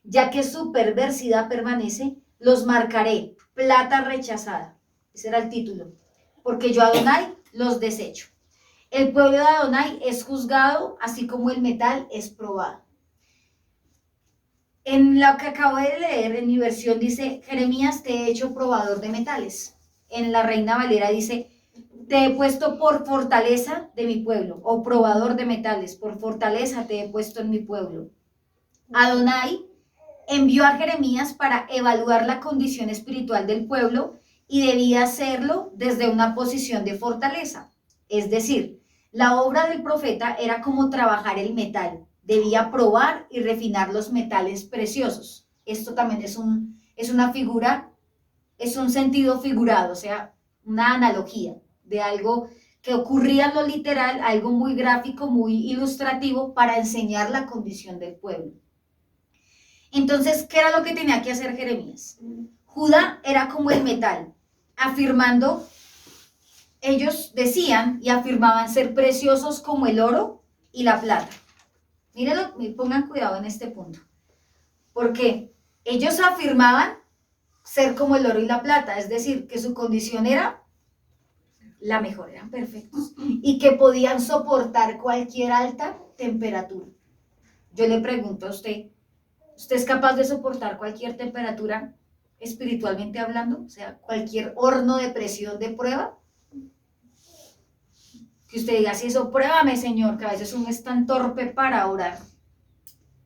Ya que su perversidad permanece, los marcaré, plata rechazada. Ese era el título. Porque yo, Adonai, los desecho. El pueblo de Adonai es juzgado, así como el metal es probado. En lo que acabo de leer, en mi versión dice, Jeremías, te he hecho probador de metales. En la Reina Valera dice, te he puesto por fortaleza de mi pueblo, o probador de metales, por fortaleza te he puesto en mi pueblo. Adonai envió a Jeremías para evaluar la condición espiritual del pueblo y debía hacerlo desde una posición de fortaleza. Es decir, la obra del profeta era como trabajar el metal. Debía probar y refinar los metales preciosos. Esto también es una figura, es un sentido figurado, o sea, una analogía de algo que ocurría en lo literal, algo muy gráfico, muy ilustrativo para enseñar la condición del pueblo. Entonces, ¿qué era lo que tenía que hacer Jeremías? Judá era como el metal, afirmando, ellos decían y afirmaban ser preciosos como el oro y la plata. Mírenlo, pongan cuidado en este punto, porque ellos afirmaban ser como el oro y la plata, es decir, que su condición era la mejor, eran perfectos, y que podían soportar cualquier alta temperatura. Yo le pregunto a usted, ¿usted es capaz de soportar cualquier temperatura espiritualmente hablando? O sea, cualquier horno de presión de prueba. Que usted diga, si eso, pruébame, Señor, que a veces uno es tan torpe para orar.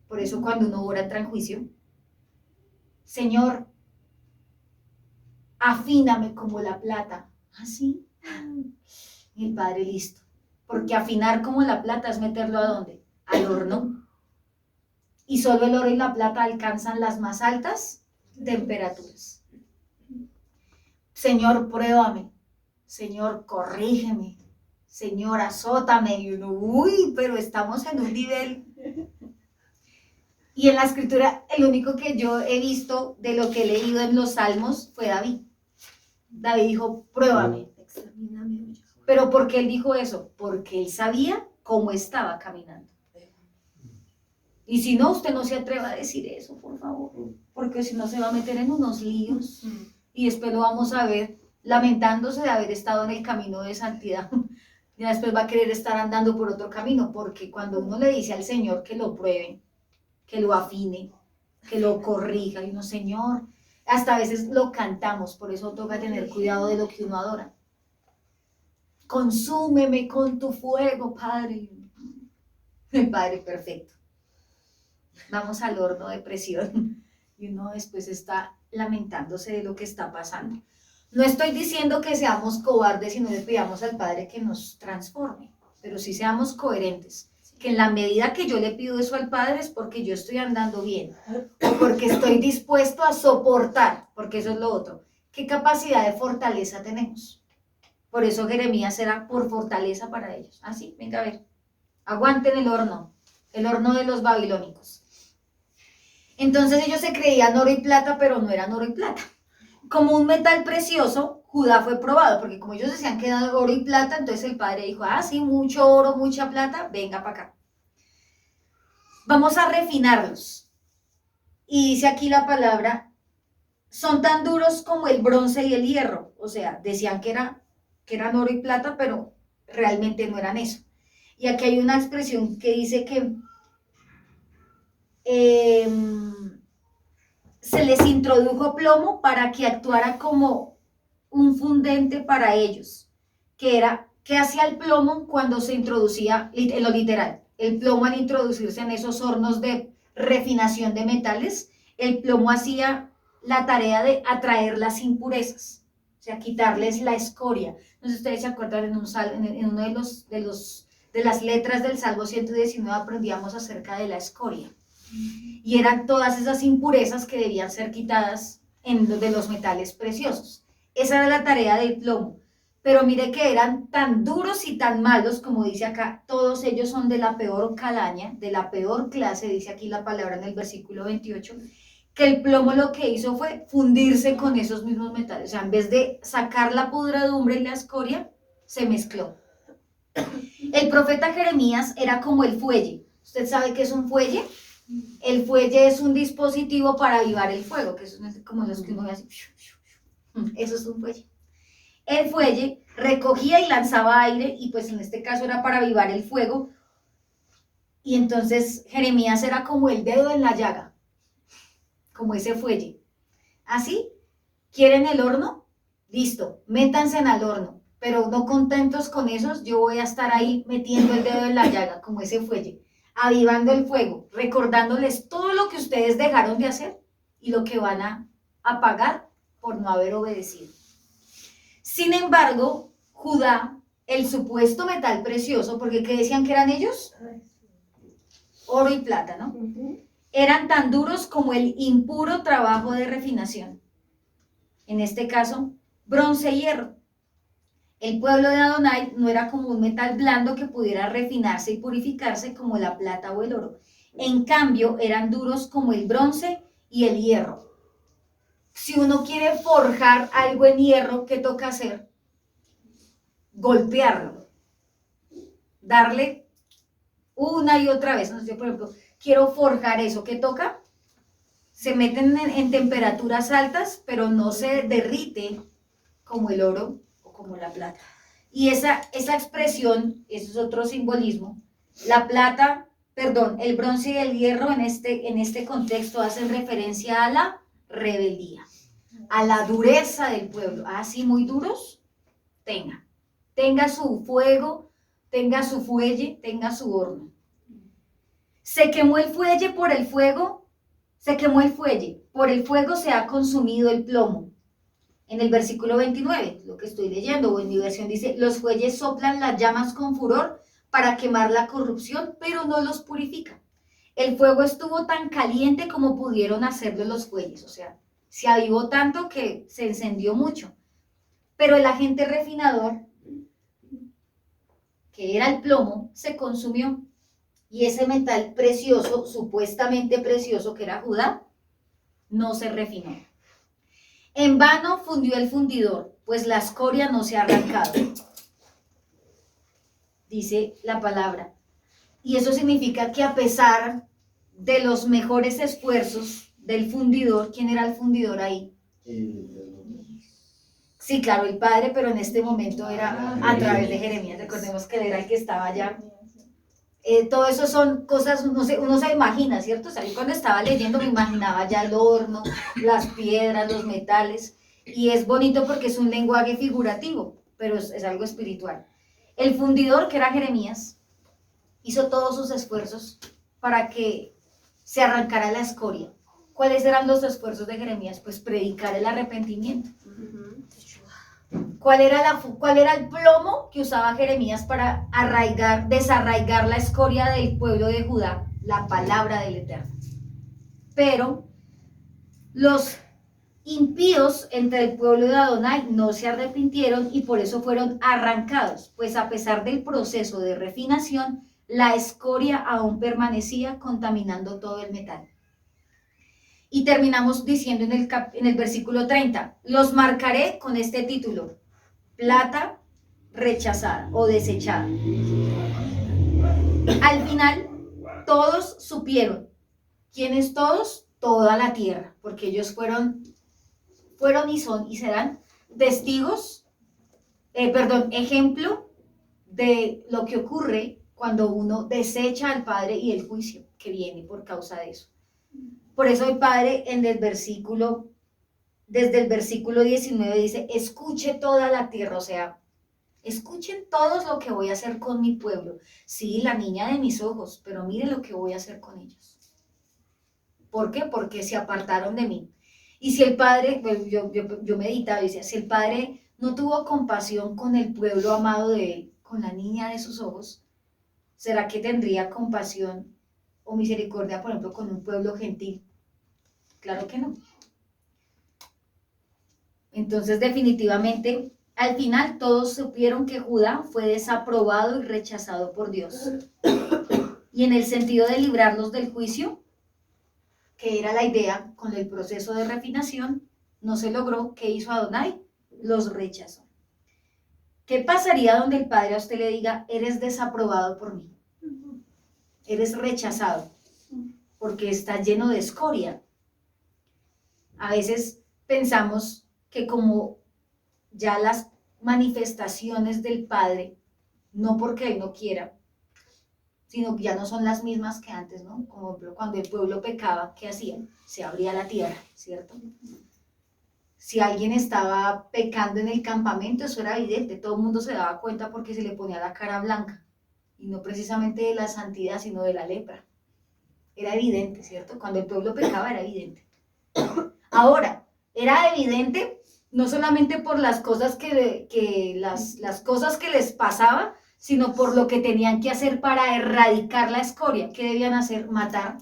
Por eso cuando uno ora entra en juicio. Señor, afíname como la plata. ¿Así? Y el Padre, listo. Porque afinar como la plata es meterlo ¿a dónde? Al horno. Y solo el oro y la plata alcanzan las más altas temperaturas. Señor, pruébame. Señor, corrígeme. Señor, azótame. Y uno, uy, pero estamos en un nivel. Y en la escritura, el único que yo he visto de lo que he leído en los Salmos fue David. David dijo, pruébame. ¿Pero por qué él dijo eso? Porque él sabía cómo estaba caminando. Y si no, usted no se atreva a decir eso, por favor, porque si no se va a meter en unos líos y después lo vamos a ver lamentándose de haber estado en el camino de santidad. Ya después va a querer estar andando por otro camino, porque cuando uno le dice al Señor que lo pruebe, que lo afine, que lo corrija, y uno, Señor, hasta a veces lo cantamos, por eso toca tener cuidado de lo que uno adora. Consúmeme con tu fuego, Padre. El Padre perfecto. Vamos al horno de presión y uno después está lamentándose de lo que está pasando. No estoy diciendo que seamos cobardes y no le pidamos al Padre que nos transforme, pero sí seamos coherentes, que en la medida que yo le pido eso al Padre es porque yo estoy andando bien, o porque estoy dispuesto a soportar, porque eso es lo otro. ¿Qué capacidad de fortaleza tenemos? Por eso Jeremías era por fortaleza para ellos. Así, venga a ver, aguanten el horno de los babilónicos. Entonces ellos se creían oro y plata, pero no eran oro y plata. Como un metal precioso, Judá fue probado, porque como ellos decían que era oro y plata, entonces el padre dijo, ah, sí, mucho oro, mucha plata, venga para acá. Vamos a refinarlos. Y dice aquí la palabra, son tan duros como el bronce y el hierro. O sea, decían que eran oro y plata, pero realmente no eran eso. Y aquí hay una expresión que dice que se les introdujo plomo para que actuara como un fundente para ellos, que hacía el plomo cuando se introducía, en lo literal, el plomo al introducirse en esos hornos de refinación de metales, el plomo hacía la tarea de atraer las impurezas, o sea, quitarles la escoria. No sé si ustedes se acuerdan, en uno de las letras del Salmo 119 aprendíamos acerca de la escoria. Y eran todas esas impurezas que debían ser quitadas de los metales preciosos. Esa era la tarea del plomo. Pero mire que eran tan duros y tan malos, como dice acá, todos ellos son de la peor calaña, de la peor clase, dice aquí la palabra en el versículo 28, que el plomo lo que hizo fue fundirse con esos mismos metales. O sea, en vez de sacar la pudredumbre y la escoria, se mezcló. El profeta Jeremías era como el fuelle. ¿Usted sabe qué es un fuelle? El fuelle es un dispositivo para avivar el fuego, que es como los que uno ve así. Eso es un fuelle. El fuelle recogía y lanzaba aire, y pues en este caso era para avivar el fuego. Y entonces Jeremías era como el dedo en la llaga, como ese fuelle. ¿Así? ¿Quieren el horno? Listo, métanse al horno. Pero no contentos con esos, yo voy a estar ahí metiendo el dedo en la llaga, como ese fuelle, avivando el fuego, recordándoles todo lo que ustedes dejaron de hacer y lo que van a pagar por no haber obedecido. Sin embargo, Judá, el supuesto metal precioso, porque ¿qué decían que eran ellos? Oro y plata, ¿no? Eran tan duros como el impuro trabajo de refinación. En este caso, bronce y hierro. El pueblo de Adonai no era como un metal blando que pudiera refinarse y purificarse como la plata o el oro. En cambio, eran duros como el bronce y el hierro. Si uno quiere forjar algo en hierro, ¿qué toca hacer? Golpearlo. Darle una y otra vez. No sé, por ejemplo, quiero forjar eso, ¿qué toca? Se meten en temperaturas altas, pero no se derrite como el oro como la plata. Y esa expresión, eso es otro simbolismo. La plata, perdón, el bronce y el hierro en este contexto hacen referencia a la rebeldía, a la dureza del pueblo. Ah, sí, muy duros, tenga su fuego, tenga su fuelle, tenga su horno. Se quemó el fuelle por el fuego, por el fuego se ha consumido el plomo. En el versículo 29, lo que estoy leyendo, o en mi versión dice, los fuelles soplan las llamas con furor para quemar la corrupción, pero no los purifica. El fuego estuvo tan caliente como pudieron hacerlo los fuelles, o sea, se avivó tanto que se encendió mucho. Pero el agente refinador, que era el plomo, se consumió. Y ese metal precioso, supuestamente precioso, que era Judá, no se refinó. En vano fundió el fundidor, pues la escoria no se ha arrancado, dice la palabra. Y eso significa que a pesar de los mejores esfuerzos del fundidor. ¿Quién era el fundidor ahí? Sí, claro, el padre, pero en este momento era a través de Jeremías. Recordemos que él era el que estaba allá. Todo eso son cosas, uno se imagina, ¿cierto? O sea, yo cuando estaba leyendo me imaginaba ya el horno, las piedras, los metales, y es bonito porque es un lenguaje figurativo, pero es algo espiritual. El fundidor, que era Jeremías, hizo todos sus esfuerzos para que se arrancara la escoria. ¿Cuáles eran los esfuerzos de Jeremías? Pues predicar el arrepentimiento. ¿Cuál era el plomo que usaba Jeremías para desarraigar la escoria del pueblo de Judá? La palabra del Eterno. Pero los impíos entre el pueblo de Adonai no se arrepintieron y por eso fueron arrancados, pues a pesar del proceso de refinación, la escoria aún permanecía contaminando todo el metal. Y terminamos diciendo en el versículo 30, los marcaré con este título: plata rechazada o desechada. Al final, todos supieron. ¿Quiénes todos? Toda la tierra, porque ellos fueron y son y serán testigos, ejemplo de lo que ocurre cuando uno desecha al Padre y el juicio que viene por causa de eso. Por eso el Padre desde el versículo 19 dice, escuche toda la tierra, o sea, escuchen todos lo que voy a hacer con mi pueblo. Sí, la niña de mis ojos, pero miren lo que voy a hacer con ellos. ¿Por qué? Porque se apartaron de mí. Y si el Padre, pues yo meditaba y decía, si el Padre no tuvo compasión con el pueblo amado de él, con la niña de sus ojos, ¿será que tendría compasión o misericordia, por ejemplo, con un pueblo gentil? Claro que no. Entonces, definitivamente, al final todos supieron que Judá fue desaprobado y rechazado por Dios. Y en el sentido de librarlos del juicio, que era la idea con el proceso de refinación, no se logró. ¿Qué hizo Adonai? Los rechazó. ¿Qué pasaría donde el Padre a usted le diga, eres desaprobado por mí? Eres rechazado, porque está lleno de escoria. A veces pensamos que como ya las manifestaciones del Padre, no porque Él no quiera, sino que ya no son las mismas que antes, ¿no? Como cuando el pueblo pecaba, ¿qué hacían? Se abría la tierra, ¿cierto? Si alguien estaba pecando en el campamento, eso era evidente, todo el mundo se daba cuenta porque se le ponía la cara blanca, y no precisamente de la santidad, sino de la lepra. Era evidente, ¿cierto? Cuando el pueblo pecaba era evidente. Ahora, era evidente no solamente por las cosas las cosas que les pasaba, sino por lo que tenían que hacer para erradicar la escoria. ¿Qué debían hacer? Matar.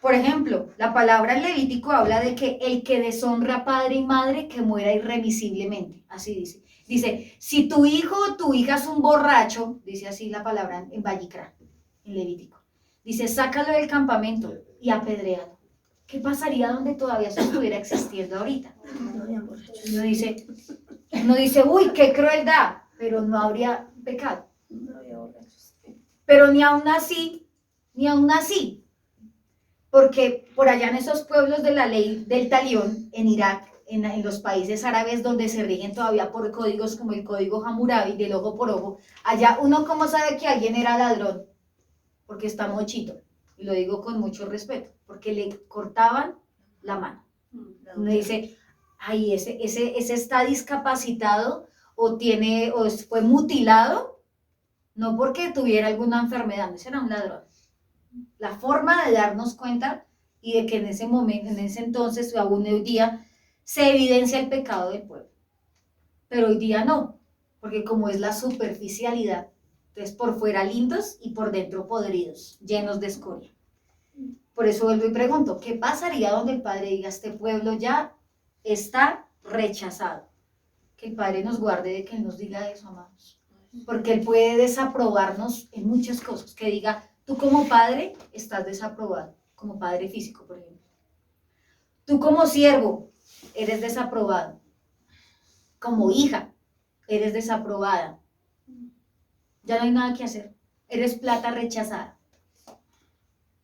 Por ejemplo, la palabra en Levítico habla de que el que deshonra a padre y madre, que muera irremisiblemente. Así dice. Dice, si tu hijo o tu hija es un borracho, dice así la palabra en Vallicrá, en Levítico. Dice, sácalo del campamento y apedréalo. ¿Qué pasaría donde todavía eso estuviera existiendo ahorita? Uno dice, uy, qué crueldad, pero no habría pecado. Pero ni aún así, porque por allá en esos pueblos de la ley del talión, en Irak, en los países árabes donde se rigen todavía por códigos como el código Hammurabi, del ojo por ojo, allá uno cómo sabe que alguien era ladrón, porque está mochito, y lo digo con mucho respeto, porque le cortaban la mano. Uno dice, ay, ese está discapacitado o fue mutilado, no porque tuviera alguna enfermedad, ese era un ladrón. La forma de darnos cuenta y de que en ese momento, en ese entonces, o aún hoy día, se evidencia el pecado del pueblo. Pero hoy día no, porque como es la superficialidad, entonces por fuera lindos y por dentro podridos, llenos de escoria. Por eso vuelvo y pregunto, ¿qué pasaría donde el Padre diga, este pueblo ya está rechazado? Que el Padre nos guarde de que Él nos diga eso, amados. Porque Él puede desaprobarnos en muchas cosas, que diga, tú como padre estás desaprobado, como padre físico, por ejemplo. Tú como siervo eres desaprobado. Como hija eres desaprobada. Ya no hay nada que hacer. Eres plata rechazada.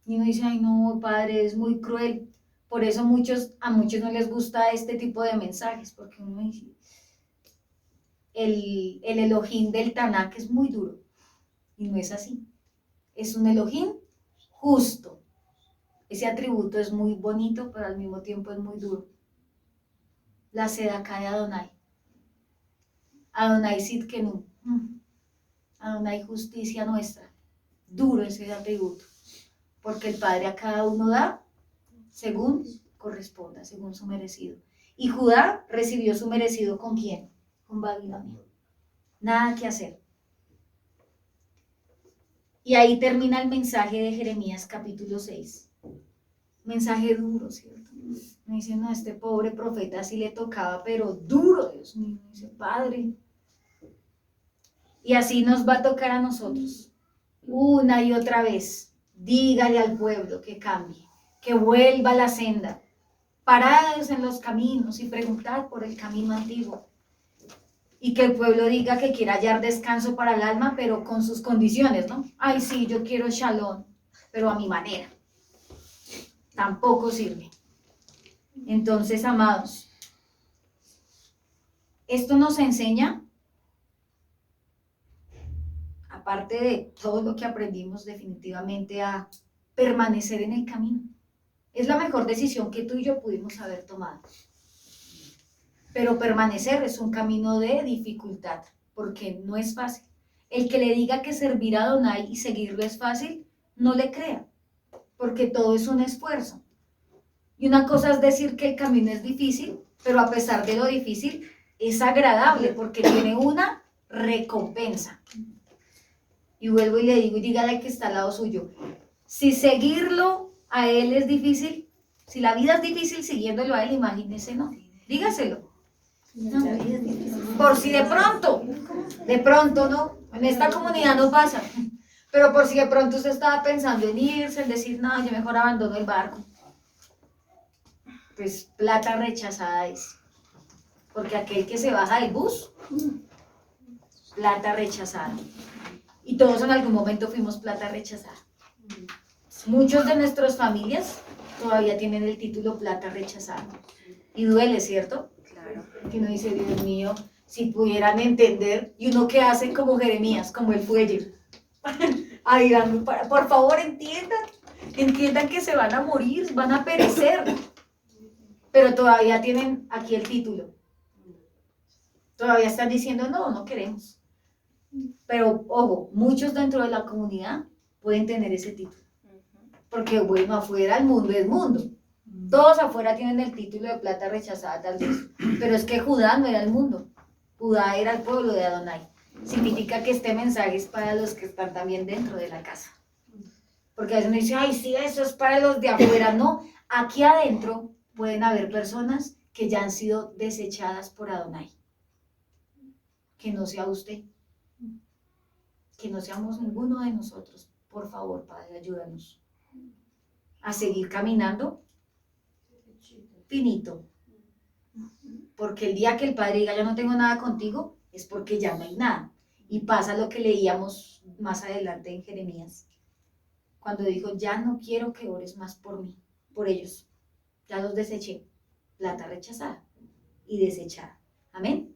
Y uno dice, ay no, padre, es muy cruel. Por eso a muchos no les gusta este tipo de mensajes, porque uno dice, el Elohim del Tanakh es muy duro, y no es así. Es un Elohim justo. Ese atributo es muy bonito, pero al mismo tiempo es muy duro. La Sedaká de Adonai. Adonai Sidkenu. Adonai justicia nuestra. Duro ese atributo. Porque el Padre a cada uno da según corresponda, según su merecido. Y Judá recibió su merecido ¿con quién? Con Babilonia. Nada que hacer. Y ahí termina el mensaje de Jeremías capítulo 6. Mensaje duro, ¿cierto? Me dice, no, este pobre profeta sí le tocaba, pero duro, Dios mío. Me dice, Padre. Y así nos va a tocar a nosotros. Una y otra vez. Dígale al pueblo que cambie, que vuelva a la senda. Parados en los caminos y preguntad por el camino antiguo. Y que el pueblo diga que quiere hallar descanso para el alma, pero con sus condiciones, ¿no? Ay, sí, yo quiero shalom, pero a mi manera. Tampoco sirve. Entonces, amados, esto nos enseña, aparte de todo lo que aprendimos, definitivamente a permanecer en el camino. Es la mejor decisión que tú y yo pudimos haber tomado. Pero permanecer es un camino de dificultad, porque no es fácil. El que le diga que servir a Adonai y seguirlo es fácil, no le crea, porque todo es un esfuerzo. Y una cosa es decir que el camino es difícil, pero a pesar de lo difícil, es agradable, porque tiene una recompensa. Y vuelvo y le digo, y dígale al que está al lado suyo, si seguirlo a él es difícil, si la vida es difícil siguiéndolo a él, imagínese, ¿no? Dígaselo. No, por si de pronto, ¿no? En esta comunidad no pasa, pero por si de pronto usted estaba pensando en irse, en decir, no, yo mejor abandono el barco. Pues plata rechazada es. Porque aquel que se baja del bus, plata rechazada. Y todos en algún momento fuimos plata rechazada. Muchos de nuestras familias todavía tienen el título plata rechazada. Y duele, ¿cierto? Claro. Que uno dice, Dios mío, si pudieran entender. Y uno que hace como Jeremías, como el fuelle. Ayudando, por favor, entiendan que se van a morir, van a perecer. Pero todavía tienen aquí el título. Todavía están diciendo, no queremos. Pero, ojo, muchos dentro de la comunidad pueden tener ese título. Porque, bueno, afuera el mundo es mundo. Todos afuera tienen el título de plata rechazada, tal vez. Pero es que Judá no era el mundo. Judá era el pueblo de Adonai. Significa que este mensaje es para los que están también dentro de la casa. Porque a veces uno dice, ay, sí, eso es para los de afuera. No, aquí adentro pueden haber personas que ya han sido desechadas por Adonai. Que no sea usted. Que no seamos ninguno de nosotros. Por favor, Padre, ayúdanos a seguir caminando finito. Porque el día que el Padre diga, yo no tengo nada contigo, es porque ya no hay nada. Y pasa lo que leíamos más adelante en Jeremías. Cuando dijo, ya no quiero que ores más por mí, por ellos. Ya los deseché. Plata rechazada y desechada. Amén.